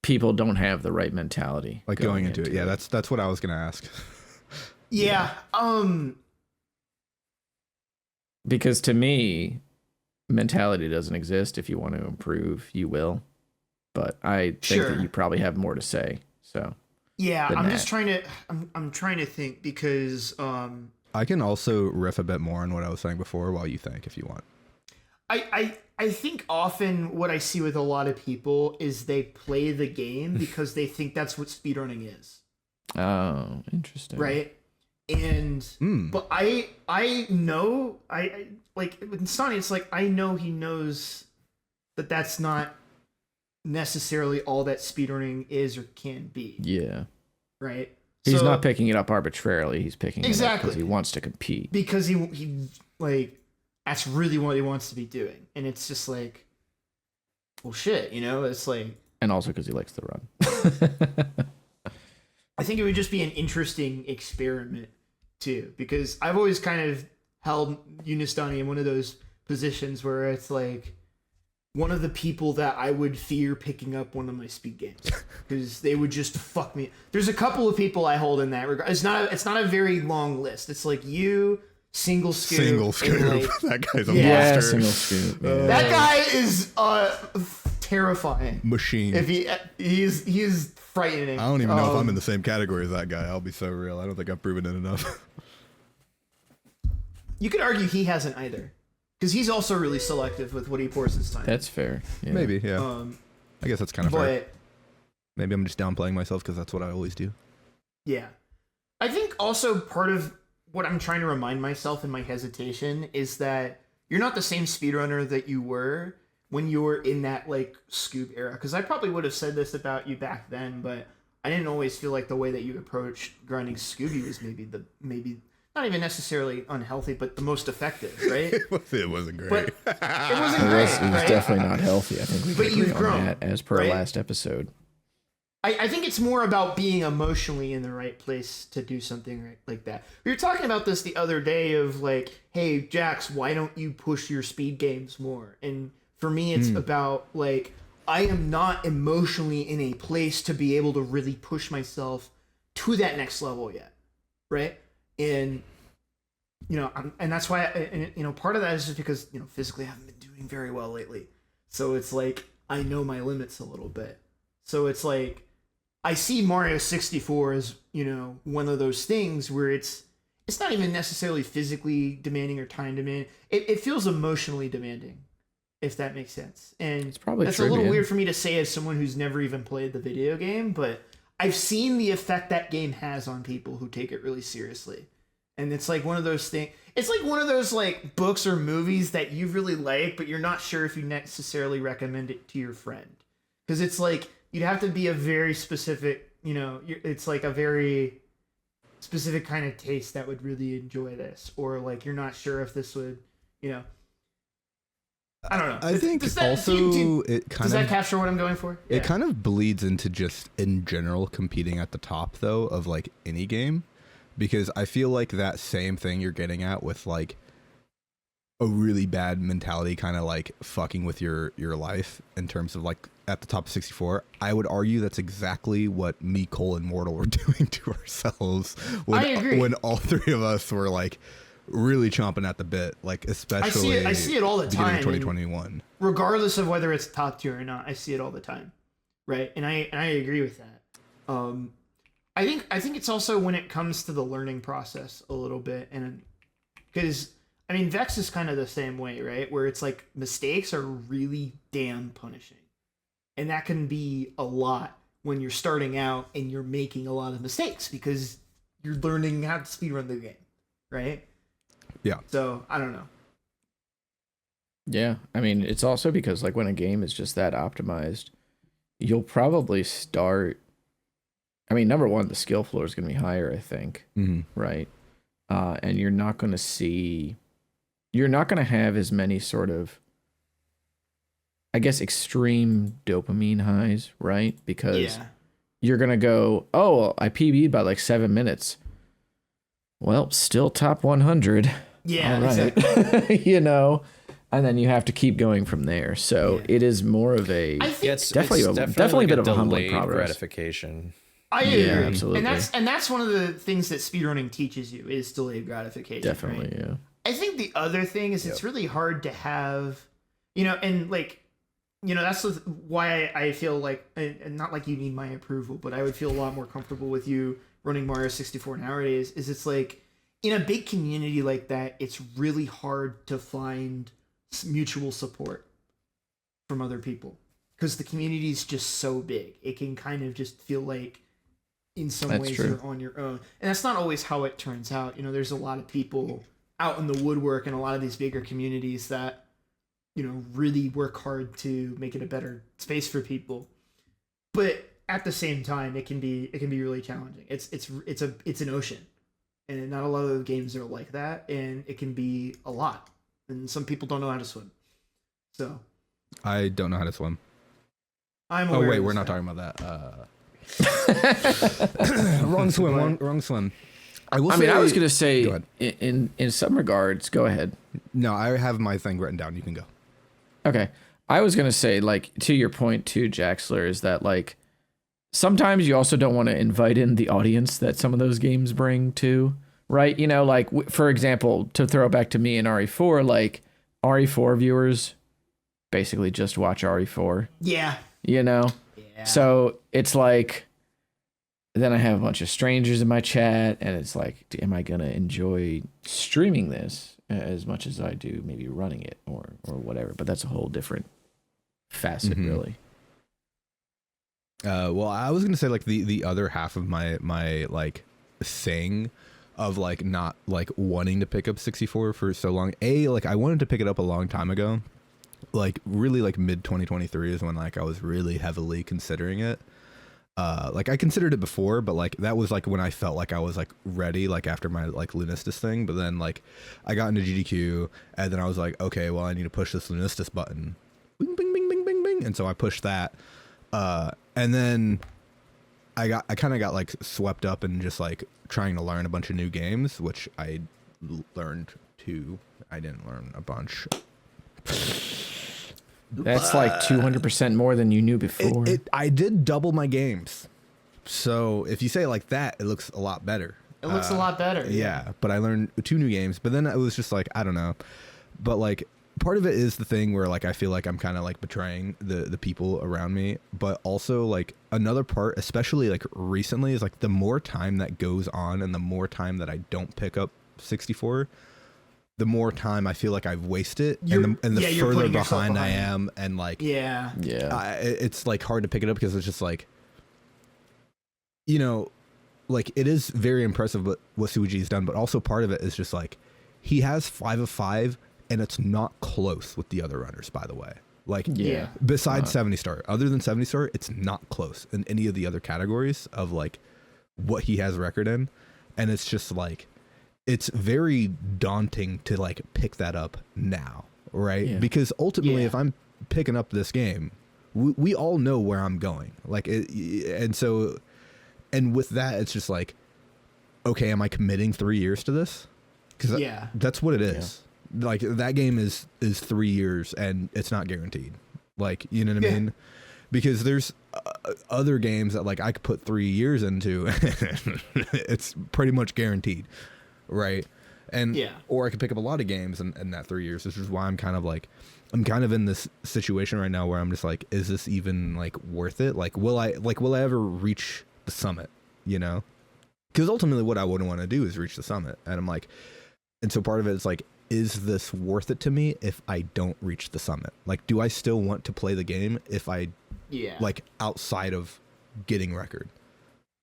people don't have the right mentality? Like going into it. Yeah, that's what I was gonna ask. Yeah, because to me, mentality doesn't exist. If you want to improve, you will. But I think Sure. that you probably have more to say. So yeah, than I'm that. just trying to, I'm trying to think because, I can also riff a bit more on what I was saying before while you think, if you want. I think often what I see with a lot of people is they play the game because they think that's what speedrunning is. Oh, interesting. Right? And but I know I like with Nestani, it's like I know he knows that that's not necessarily all that speedrunning is or can be. Yeah. Right? He's So- not picking it up arbitrarily. He's picking it up Exactly. because he wants to compete. because he like that's really what he wants to be doing, and it's just like, well, shit, you know, it's like And also because he likes to run. I think it would just be an interesting experiment too, because I've always kind of held Nestani in one of those positions where it's like one of the people that I would fear picking up one of my speed games because they would just fuck me. There's a couple of people I hold in that regard. It's not a very long list. It's like you, Single Scoop. and, like, that guy's a Yeah, monster. single scoop. Yeah. that guy is terrifying. Machine. If he's frightening. I don't even know if I'm in the same category as that guy. I'll be so real. I don't think I've proven it enough. You could argue he hasn't either, because he's also really selective with what he pours his time. That's fair. Yeah. Maybe, yeah. I guess that's kind of fair. But Maybe I'm just downplaying myself because that's what I always do. yeah, I think also part of what I'm trying to remind myself in my hesitation is that you're not the same speedrunner that you were when you were in that like Scoop era. Because I probably would have said this about you back then, but I didn't always feel like the way that you approached grinding Scooby was maybe not even necessarily unhealthy, but the most effective, right? It wasn't great. But it wasn't It great, was right? definitely not healthy. I think we But can you've agree on grown, that as per right? last episode. I think it's more about being emotionally in the right place to do something right like that. We were talking about this the other day of like, hey, Jax, why don't you push your speed games more? And for me, it's about like, I am not emotionally in a place to be able to really push myself to that next level yet. Right. And, you know, and that's why, part of that is just because, physically I haven't been doing very well lately. So it's like, I know my limits a little bit. So it's like, I see Mario 64 as, one of those things where it's not even necessarily physically demanding or time demanding. It feels emotionally demanding, if that makes sense. And It's probably that's true, a little yeah. weird for me to say as someone who's never even played the video game, but I've seen the effect that game has on people who take it really seriously. And it's like one of those things. It's like one of those like books or movies that you really like, but you're not sure if you necessarily recommend it to your friend. because it's like you'd have to be a very specific, it's like a very specific kind of taste that would really enjoy this, or like you're not sure if this would, I don't know. I think does that, also it kind does of that capture what I'm going for? Yeah. it kind of bleeds into just in general competing at the top though of like any game, because I feel like that same thing you're getting at with like a really bad mentality kind of like fucking with your life in terms of like at the top of 64. I would argue that's exactly what me, Cole, and Mortal were doing to ourselves when, I agree. when all three of us were like really chomping at the bit, like especially I see it all the beginning time. of 2021. Regardless of whether it's top tier or not, I see it all the time, right? And I agree with that. I think it's also when it comes to the learning process a little bit, and because I mean Vex is kind of the same way, right? Where it's like mistakes are really damn punishing, and that can be a lot when you're starting out and you're making a lot of mistakes because you're learning how to speedrun the game, right? Yeah. So I don't know. Yeah, I mean, it's also because like when a game is just that optimized, you'll probably start. I mean, number one, the skill floor is going to be higher, I think, right? And you're not going to have as many sort of, I guess, extreme dopamine highs, right? Because you're going to go, oh, I PB'd by like 7 minutes. Well, still top 100. Yeah, all right. exactly. And then you have to keep going from there. So it is more of a definitely a bit of a humbling progress. Gratification. I agree. Yeah, absolutely. And that's one of the things that speedrunning teaches you is delayed gratification. Definitely, right? yeah. I think the other thing is it's really hard to have, and like, that's why I feel like, and not like you need my approval, but I would feel a lot more comfortable with you running Mario 64 nowadays, is it's like, in a big community like that, it's really hard to find mutual support from other people because the community is just so big. It can kind of just feel like in some ways you're on your own. And that's not always how it turns out. There's a lot of people out in the woodwork in a lot of these bigger communities that, really work hard to make it a better space for people. But at the same time, it can be really challenging. It's an ocean. And not a lot of games are like that, and it can be a lot. And some people don't know how to swim. So I don't know how to swim. I'm aware. Oh wait, we're not talking about that. Wrong swim. Wrong swim. I mean, I was gonna say in some regards. Go ahead. No, I have my thing written down. You can go. Okay, I was gonna say, like, to your point too, Jaxler, is that like sometimes you also don't want to invite in the audience that some of those games bring too, right? Like for example, to throw it back to me in RE4, like RE4 viewers basically just watch RE4. Yeah. Yeah. So it's like, then I have a bunch of strangers in my chat, and it's like, am I gonna enjoy streaming this as much as I do maybe running it or whatever? But that's a whole different facet, really. Well, I was gonna say like the other half of my like thing of like not like wanting to pick up 64 for so long. Like I wanted to pick it up a long time ago, like really like mid 2023 is when like I was really heavily considering it. Like I considered it before, but like that was like when I felt like I was like ready, like after my like Lunistus thing. But then like I got into GDQ, and then I was like, okay, well I need to push this Lunistus button, bing bing bing bing bing bing, and so I pushed that. And then I kind of got like swept up in just like trying to learn a bunch of new games, which I learned too. I didn't learn a bunch. That's like 200% more than you knew before. I did double my games. So if you say it like that, it looks a lot better. It looks a lot better. Yeah, but I learned 2 new games, but then it was just like, I don't know. But like part of it is the thing where like I feel like I'm kind of like betraying the people around me, but also like another part, especially like recently, is like the more time that goes on and the more time that I don't pick up 64, the more time I feel like I've wasted, and the further behind I am, and like it's like hard to pick it up because it's just like, like it is very impressive what Suigi's done, but also part of it is just like he has 5 of 5. And it's not close with the other runners, by the way. Like, Yeah. besides 70 star, other than 70 star, it's not close in any of the other categories of like what he has record in. And it's just like, it's very daunting to like pick that up now, right? Yeah. Because ultimately, Yeah. if I'm picking up this game, we all know where I'm going. Like, and with that, it's just like, okay, am I committing 3 years to this? Because that's what it is. Like, that game is 3 years and it's not guaranteed. Like, you know what I mean? Because there's other games that like I could put 3 years into, it's pretty much guaranteed, right? And or I could pick up a lot of games in that 3 years. This is why I'm kind of in this situation right now where I'm just like, is this even like worth it? Like, will I ever reach the summit? You know? Because ultimately, what I wouldn't want to do is reach the summit, and I'm like, and so part of it is like, is this worth it to me if I don't reach the summit? Like, do I still want to play the game if I, like, outside of getting record?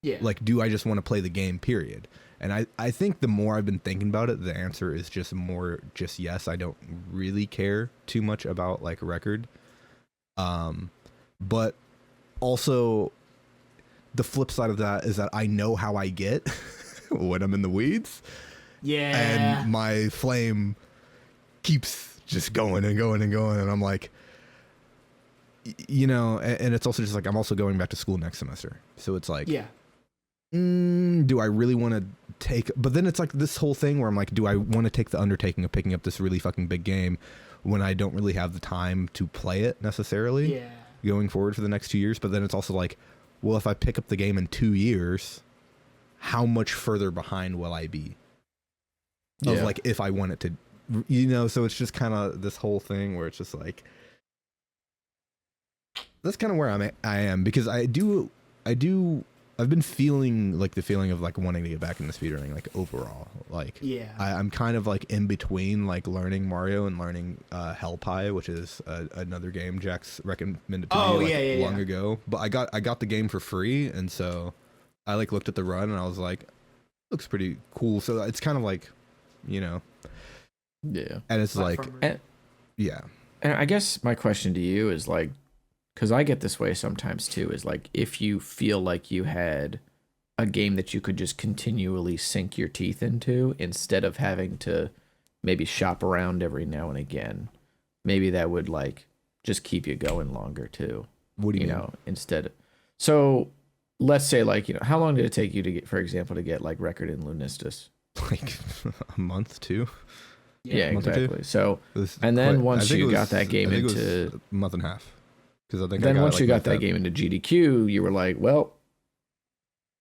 Yeah. Like, do I just want to play the game, period? And I think the more I've been thinking about it, the answer is just yes. I don't really care too much about, like, record. But also, the flip side of that is that I know how I get when I'm in the weeds. Yeah. And my flame keeps just going and going and going. And I'm like, you know, and it's also just like, I'm also going back to school next semester. So it's like, do I really want to take, but then it's like this whole thing where I'm like, do I want to take the undertaking of picking up this really fucking big game when I don't really have the time to play it necessarily going forward for the next 2 years? But then it's also like, well, if I pick up the game in 2 years, how much further behind will I be? Of like, if I want it to, you know, so it's just kind of this whole thing where it's just like, that's kind of where I am because I've been feeling like the feeling of like wanting to get back into speedrunning, like overall, like, I'm kind of like in between like learning Mario and learning Hell Pie, which is another game Jax recommended to me long ago, but I got the game for free. And so I like looked at the run and I was like, looks pretty cool. So it's kind of like, you know, and it's like, and I guess my question to you is like, because I get this way sometimes too, is like, if you feel like you had a game that you could just continually sink your teeth into instead of having to maybe shop around every now and again, maybe that would like just keep you going longer too. What do you know, instead. So let's say like, you know, how long did it take you to get, for example, to get like record in Lunistus? Like a month, 2. Yeah, exactly. So, and then once you got that game into a month and a half, because I think then once you got that game into GDQ, you were like, well,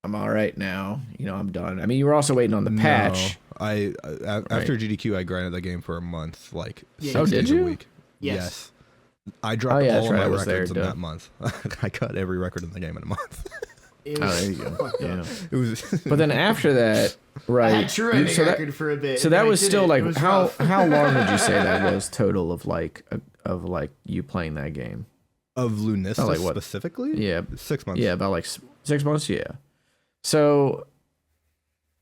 I'm all right now. You know, I'm done. I mean, you were also waiting on the patch. After GDQ, I grinded that game for a month, like 6 did days you? a week. Yes. I dropped all of my records in that month. I cut every record in the game in a month. There you go. Yeah. It was. But then after that, right? I had true record for a bit. So that was still like how long would you say that was was total of like you playing that game? Of Lunistus like what? Specifically? Yeah. 6 months. Yeah, about like 6 months. Yeah. So,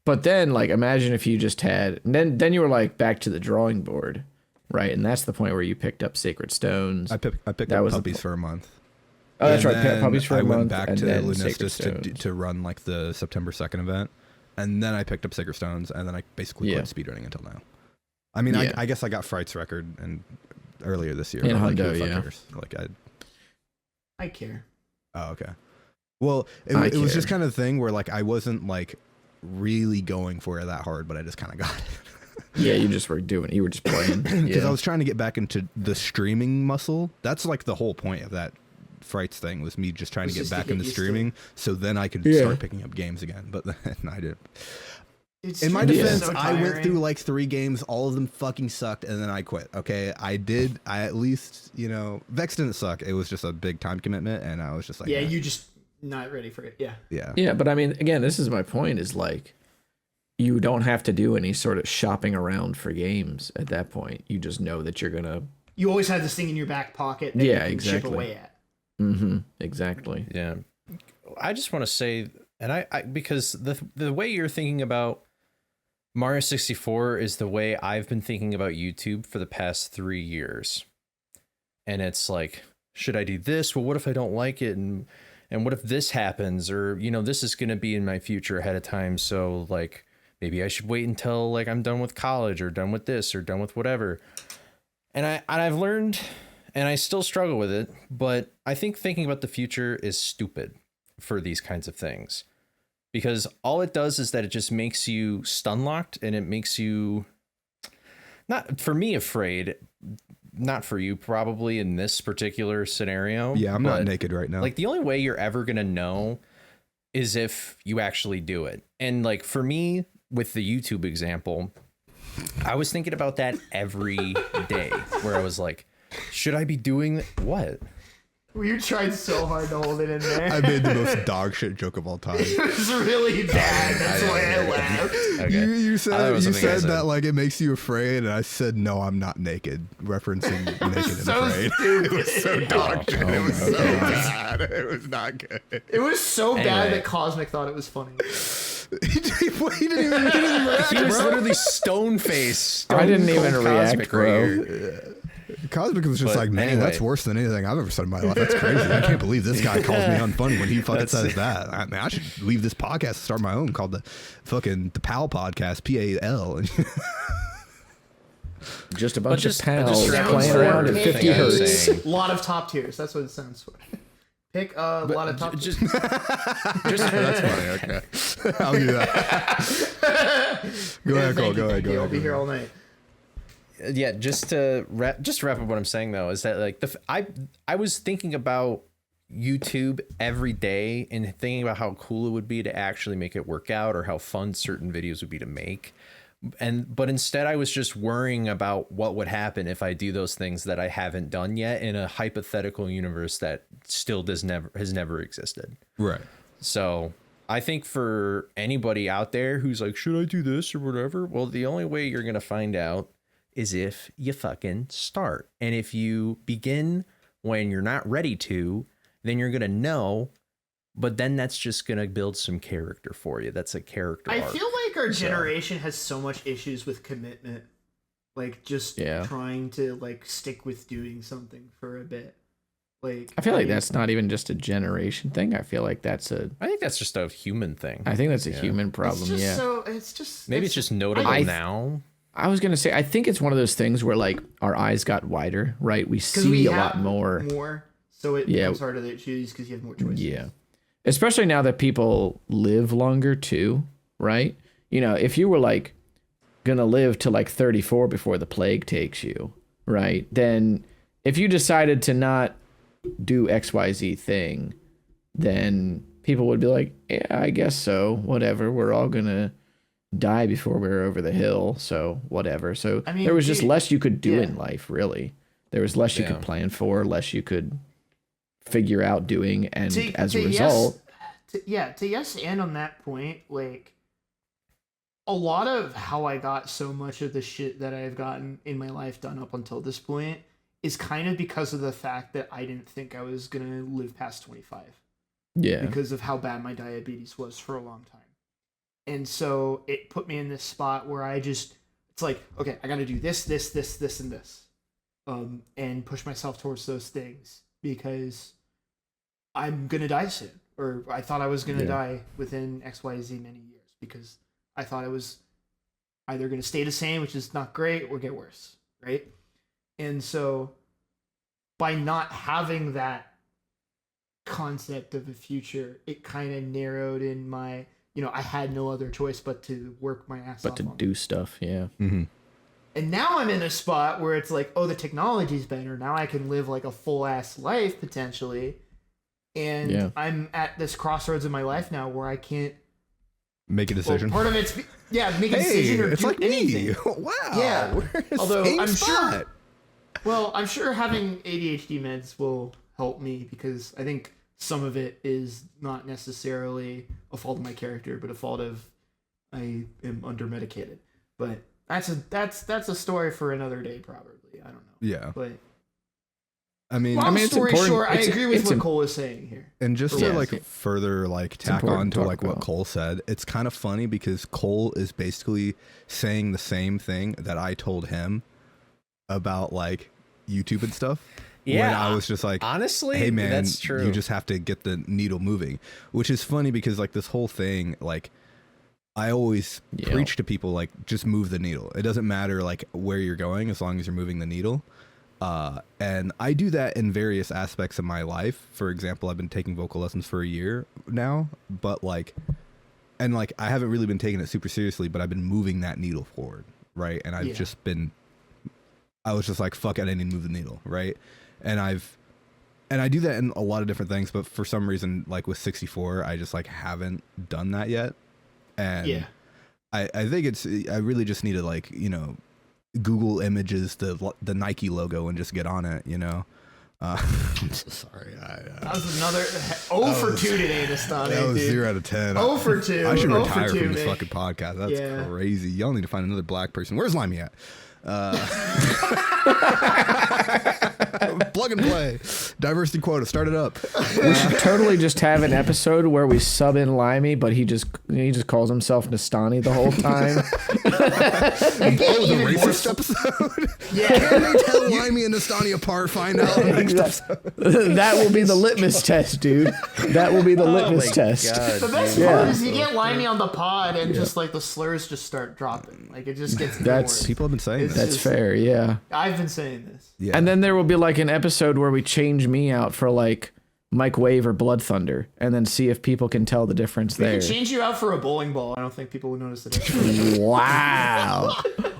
but then like imagine if you just had then you were like back to the drawing board, right? And that's the point where you picked up Sacred Stones. I picked up Puppies for a month. Oh, that's right. Puppies for a month. I went back and to then Lunistus to run like the September 2nd event, and then I picked up Sacred Stones, and then I basically quit speedrunning until now. I mean, I guess I got Fright's record and earlier this year. In but Hundo, like, who the fuck cares? Like I care. Oh, okay. Well, it was just kind of the thing where like I wasn't like really going for it that hard, but I just kind of got it. Yeah, you just were doing it. You were just playing. Because I was trying to get back into the streaming muscle. That's like the whole point of that Frights thing, was me just trying to get back into streaming, so then I could start picking up games again. But then I didn't. In my defense, I went through like 3 games, all of them fucking sucked, and then I quit. Okay, I at least, you know, Vex didn't suck. It was just a big time commitment, and I was just like, you just not ready for it. Yeah, but I mean, again, this is my point, is like, you don't have to do any sort of shopping around for games at that point. You just know that you're gonna. You always have this thing in your back pocket that you can chip away at. Mm-hmm. Exactly. Yeah. I just want to say, and I because the way you're thinking about Mario 64 is the way I've been thinking about YouTube for the past 3 years. and it's like, should I do this? Well, what if I don't like it? And what if this happens? Or, you know, this is going to be in my future ahead of time. So like, maybe I should wait until like I'm done with college or done with this or done with whatever. And I've learned, and I still struggle with it, but I think thinking about the future is stupid for these kinds of things, because all it does is that it just makes you stun locked, and it makes you, not for me, afraid, not for you probably in this particular scenario. Yeah, I'm not naked right now. Like the only way you're ever going to know is if you actually do it. And like for me, with the YouTube example, I was thinking about that every day, where I was like, should I be doing what? You tried so hard to hold it in there. I made the most dog shit joke of all time. It was really bad. That's why I laughed. Okay. You said said that like it makes you afraid, and I said no, I'm not naked, referencing naked and So afraid. stupid. It was so dog shit. It was so bad. It was not good. It was so bad Anyway. that Cosmic thought it was funny. he didn't even react, He was bro. literally stone face. I didn't even Stone react, Cosmic bro. here. Cosmic was just But like, man, anyway. that's worse than anything I've ever said in my life. That's crazy. I can't believe this guy calls me unfunny when he fucking says that. I mean, I should leave this podcast and start my own called the PAL podcast, PAL. Just a bunch just- of pals just playing around at Pick 50 I was hertz. saying. A lot of top tiers. That's what it sounds for. Pick a lot of top tiers. Just That's funny. Okay, I'll give you that. Go ahead, Cole. Go ahead. I'll be here all night. yeah, just to wrap up what I'm saying though, is that like I was thinking about YouTube every day and thinking about how cool it would be to actually make it work out, or how fun certain videos would be to make. But instead I was just worrying about what would happen if I do those things that I haven't done yet in a hypothetical universe that still has never existed. Right. So I think for anybody out there who's like, should I do this or whatever? Well, the only way you're going to find out is if you fucking start. And if you begin when you're not ready to, then you're going to know. But then that's just going to build some character for you. That's a character I arc. feel like our generation has so much issues with commitment. Like just trying to like stick with doing something for a bit. Like I feel like that's not even just a generation thing. I feel like that's a. I think that's just a human thing. I think that's a human problem. it's just Yeah. so it's just Maybe it's just notable now. I was gonna say I think it's one of those things where like our eyes got wider, right? We see a lot more. So it becomes harder to choose because you have more choices. Yeah. Especially now that people live longer too, right? You know, if you were like gonna live to like 34 before the plague takes you, right? Then if you decided to not do XYZ thing, then people would be like, yeah, I guess so. Whatever. We're all gonna die before we're over the hill, so whatever. So I mean, there was just less you could do in life, really. There was less you Yeah. could plan for, less you could figure out doing, and as a To result, yes and on that point, like a lot of how I got so much of the shit that I've gotten in my life done up until this point is kind of because of the fact that I didn't think I was gonna live past 25 yeah, because of how bad my diabetes was for a long time. And so it put me in this spot where it's like, okay, I got to do this, and this, and push myself towards those things because I'm going to die soon, or I thought I was going to die within XYZ many years because I thought it was either going to stay the same, which is not great, or get worse, right? And so by not having that concept of a future, it kind of narrowed in my, I had no other choice but to work my ass off. but to do stuff, yeah. Mm-hmm. And now I'm in a spot where it's like, oh, the technology's better. Now I can live like a full ass life potentially. And I'm at this crossroads in my life now where I can't Make a decision. Well, part of it's make a decision or it's do like anything. me. Wow. Yeah. Although I'm spot. I'm sure having ADHD meds will help me because I think some of it is not necessarily a fault of my character, but a fault of I am under medicated. But that's a story for another day, probably. I don't know. Yeah. But I mean, long it's story important. short, I It's- agree with it's what Cole is saying here. and just to like further like tack important on to to talk like what about. Cole said, it's kind of funny because Cole is basically saying the same thing that I told him about like YouTube and stuff. Yeah, when I was just like, honestly, hey man, that's true. you just have to get the needle moving, which is funny because like this whole thing, like I always preach to people like just move the needle. It doesn't matter like where you're going as long as you're moving the needle. And I do that in various aspects of my life. For example, I've been taking vocal lessons for a year now, but like, and like I haven't really been taking it super seriously, but I've been moving that needle forward, right? And I've just been, I was just like, fuck it, I need to move the needle, right? And I do that in a lot of different things, but for some reason, like with 64, I just like haven't done that yet. And I think I really just need to like, you know, Google images the Nike logo and just get on it, you know? I'm so sorry. That was another 0 for 2 today, Nestani. That was dude. 0 out of 10. 0 for 2. I should 0 retire for 2, from this man. fucking podcast. That's crazy. Y'all need to find another black person. Where's Limey at? Plug and play. Diversity quota. Start it up. We should totally just have an episode where we sub in Limey, but he just calls himself Nestani the whole time. The racist episode. Can they tell Limey and Nestani apart? Find out in the next episode. That will be the litmus test, dude. That will be the litmus test. God, The best part is you get Limey on the pod and just like the slurs just start dropping. Like it just gets worse. People have been saying that. That's fair, yeah. I've been saying this. Yeah. And then there will be like an episode where we change me out for like Mike Wave or Blood Thunder, and then see if people can tell the difference We there. can change you out for a bowling ball. I don't think people would notice the difference. Wow.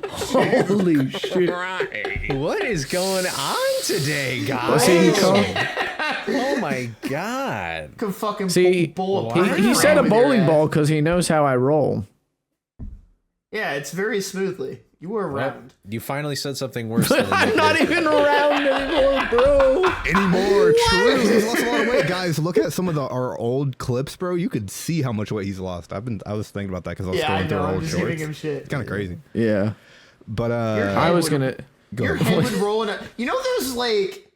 Holy shit. What is going on today, guys? Well, see, Oh my god. Could fucking See, bowl he said a bowling ball because he knows how I roll. Yeah, it's very smoothly. You were around. You finally said something worse than I'm not even around anymore, bro. Anymore. True. He's lost a lot of weight, guys. Look at some of our old clips, bro. You could see how much weight he's lost. I was thinking about that because I was Yeah, I scrolling through know. our I'm old just shorts. giving him shit. It's kind of crazy. Yeah. But I was gonna Your head would roll in a. You know, there's like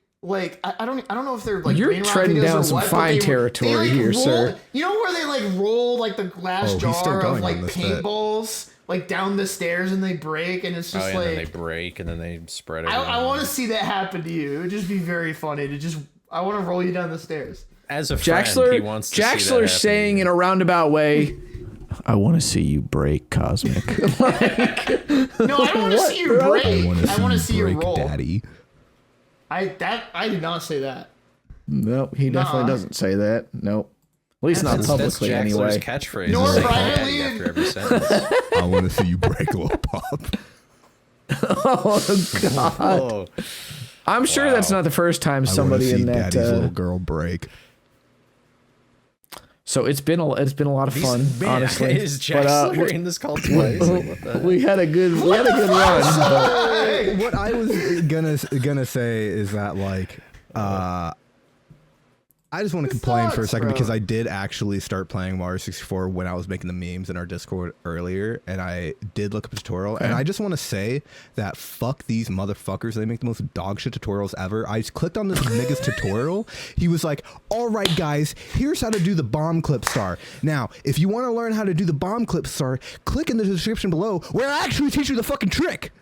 I don't know if they're like You're brain rot treading videos down or some what, but fine they territory like, here, roll, sir. You know where they like roll like the glass he's still jar going of like on this bit. paintballs like down the stairs and they break and it's just and then they like break and then they spread it. I want to see that happen to you. It would just be very funny to just I want to roll you down the stairs. As a friend, he wants to see that happen Jaxler's saying to in a roundabout way, I want to see you break, Cosmic. No, I don't want to see you break. I want to see you break, roll. Daddy. I did not say that. Nope, he definitely doesn't say that. Nope. At least not That's publicly, Jaxler's anyway. catchphrase. Nor is saying privately. daddy after every sentence. I want to see you break, little pop. Oh, God. Oh, I'm sure that's not the first time somebody in that. Daddy's little girl break. So it's been a lot of fun, honestly. Is Jaxler in this call twice? Like, what the heck? we had a good run. But What I was gonna say is that like I just want to complain for a sucks, second bro. because I did actually start playing Mario 64 when I was making the memes in our Discord earlier, and I did look up a tutorial, and I just want to say that fuck these motherfuckers. They make the most dog shit tutorials ever. I just clicked on this nigga's tutorial. He was like, all right, guys, here's how to do the bomb clip star. Now, if you want to learn how to do the bomb clip star, click in the description below where I actually teach you the fucking trick.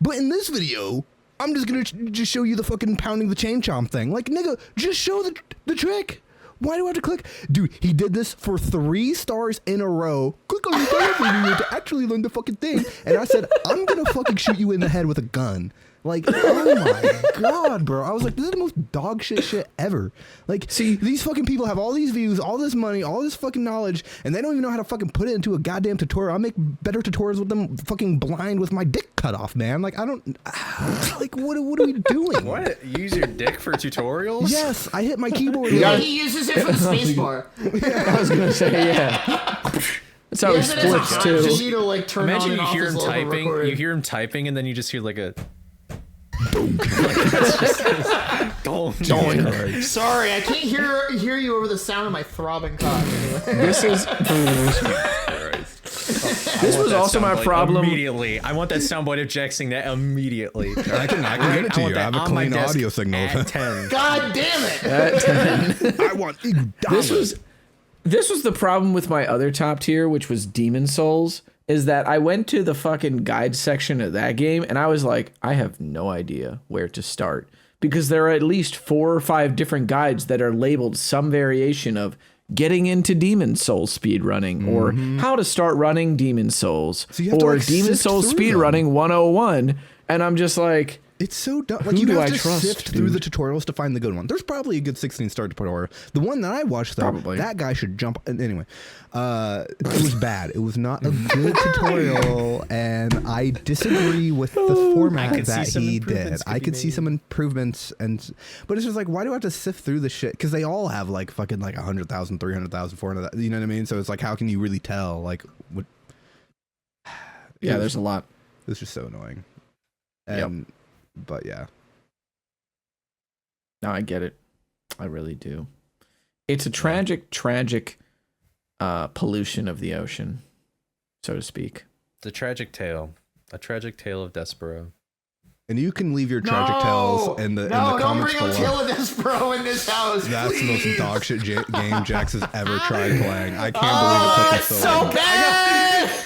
But in this video, I'm just gonna just show you the fucking pounding the chain chomp thing. Like, nigga, just show the trick. Why do I have to click? Dude, he did this for 3 stars in a row. Click on the video to actually learn the fucking thing. And I said, I'm gonna fucking shoot you in the head with a gun. Like, oh my God, bro. I was like, this is the most dog shit ever. Like, see, these fucking people have all these views, all this money, all this fucking knowledge, and they don't even know how to fucking put it into a goddamn tutorial. I make better tutorials with them fucking blind with my dick cut off, man. Like, I don't, like, what are we doing? What? You use your dick for tutorials? Yes, I hit my keyboard. Yeah, like, he uses it for the spacebar. I was gonna say, yeah. That's how he Yes, it is a splits hot too. needle, like turn Imagine on you and hear off him his local typing. recorder. You hear him typing, and then you just hear like a. Sorry, I can't hear you over the sound of my throbbing cock. This is. This was also my problem. Immediately, I want that soundboard of Jaxing that immediately. I can get it to you. I have a clean audio signal. At 10. God damn it! I want This was the problem with my other top tier, which was Demon Souls, is that I went to the fucking guide section of that game and I was like, I have no idea where to start because there are at least 4 or 5 different guides that are labeled some variation of getting into Demon Souls speedrunning or how to start running Demon Souls or Demon Souls speedrunning 101. And I'm just like, it's so dumb. Like, you have to sift through the tutorials to find the good one. There's probably a good 16 star tutorial. The one that I watched, though, that guy should jump. Anyway, it was bad. It was not a good tutorial, and I disagree with the format that he did. I could see some improvements, but it's just like, why do I have to sift through the shit? Because they all have like fucking like 100,000, 300,000, 400,000. You know what I mean? So it's like, how can you really tell? Like, what? Yeah, there's a lot. It's just so annoying. And. Yep. But yeah. No, I get it. I really do. It's a tragic pollution of the ocean, so to speak. It's a tragic tale of Despero. And you can leave your tragic tales in the comments below. No, don't bring a Tale of Despero in this house. That's please. the most dog shit game Jax has ever tried playing. I can't believe it took us so long. Bad.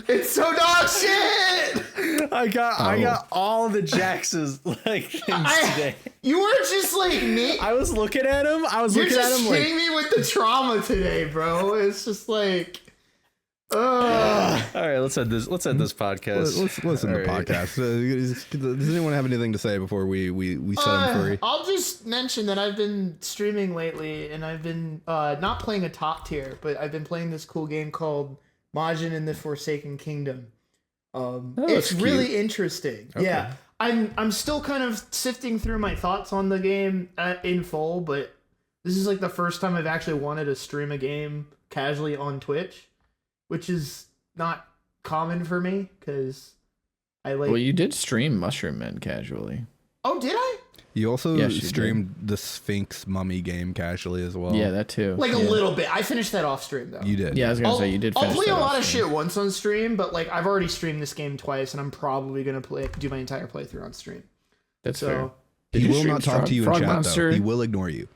It's so dog shit. I got all the Jax's like things today. You were just like me. I was looking at him. You're just hitting me with the trauma today, bro. It's just like, all right, let's end this podcast. Let's end the podcast. Does anyone have anything to say before we set them free? I'll just mention that I've been streaming lately, and I've been not playing a top tier, but I've been playing this cool game called Majin and the Forsaken Kingdom. It's really interesting. Okay. Yeah, I'm still kind of sifting through my thoughts on the game in full, but this is like the first time I've actually wanted to stream a game casually on Twitch, which is not common for me because I like. Well, you did stream Mushroom Men casually. Oh, did I? You also streamed the Sphinx Mummy game casually as well. Yeah, that too. Like a little bit. I finished that off stream though. You did. Yeah, I was gonna say you did. I'll play a lot of shit once on stream, but like I've already streamed this game twice, and I'm probably gonna do my entire playthrough on stream. That's fair. He will not talk to you in chat though. He will ignore you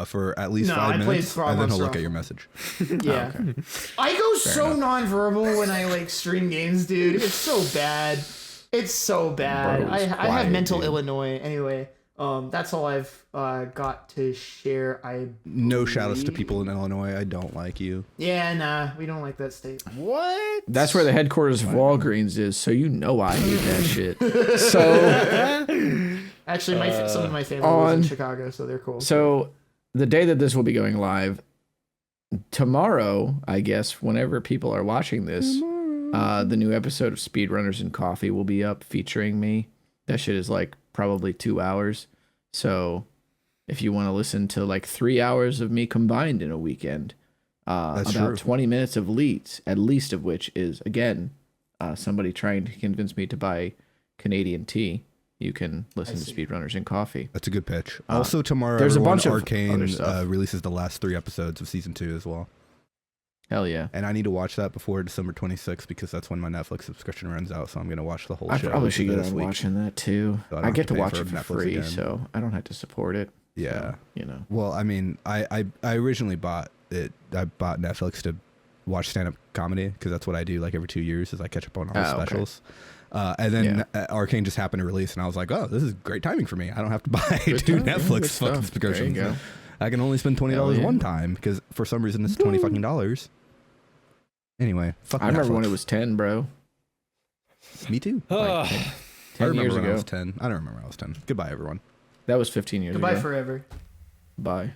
for at least 5 minutes, and then he'll look at your message. Yeah, okay. I go so nonverbal when I like stream games, dude. It's so bad. It's so bad. I have mental Illinois anyway. That's all I've got to share. No shout-outs to people in Illinois. I don't like you. Yeah, nah, we don't like that state. What? That's where the headquarters of Walgreens is, so you know I hate that shit. So actually, some of my family lives in Chicago, so they're cool. So the day that this will be going live, tomorrow, I guess, whenever people are watching this, the new episode of Speedrunners and Coffee will be up featuring me. That shit is like probably 2 hours. So if you want to listen to like 3 hours of me combined in a weekend, about true. 20 minutes of leads, at least of which is, again, somebody trying to convince me to buy Canadian tea, you can listen to Speedrunners and Coffee. That's a good pitch. Also tomorrow, there's a bunch of Arcane releases the last 3 episodes of season 2 as well. Hell yeah. And I need to watch that before December 26th because that's when my Netflix subscription runs out. So I'm going to watch the whole show. I probably should get on watching that too. So I get to watch it for free, again. So I don't have to support it. Yeah. So, you know. Well, I mean, I originally bought it. I bought Netflix to watch stand-up comedy because that's what I do like every 2 years is I catch up on all the specials. Okay. And then Arcane just happened to release and I was like, oh, this is great timing for me. I don't have to buy 2 Netflix fucking subscriptions. I can only spend $20 one time because for some reason it's $20 fucking dollars. Anyway, fuck I remember when it was 10, bro. Me too. Like 10 years ago. I was 10. I don't remember when I was 10. Goodbye, everyone. That was 15 years ago. Goodbye forever. Bye.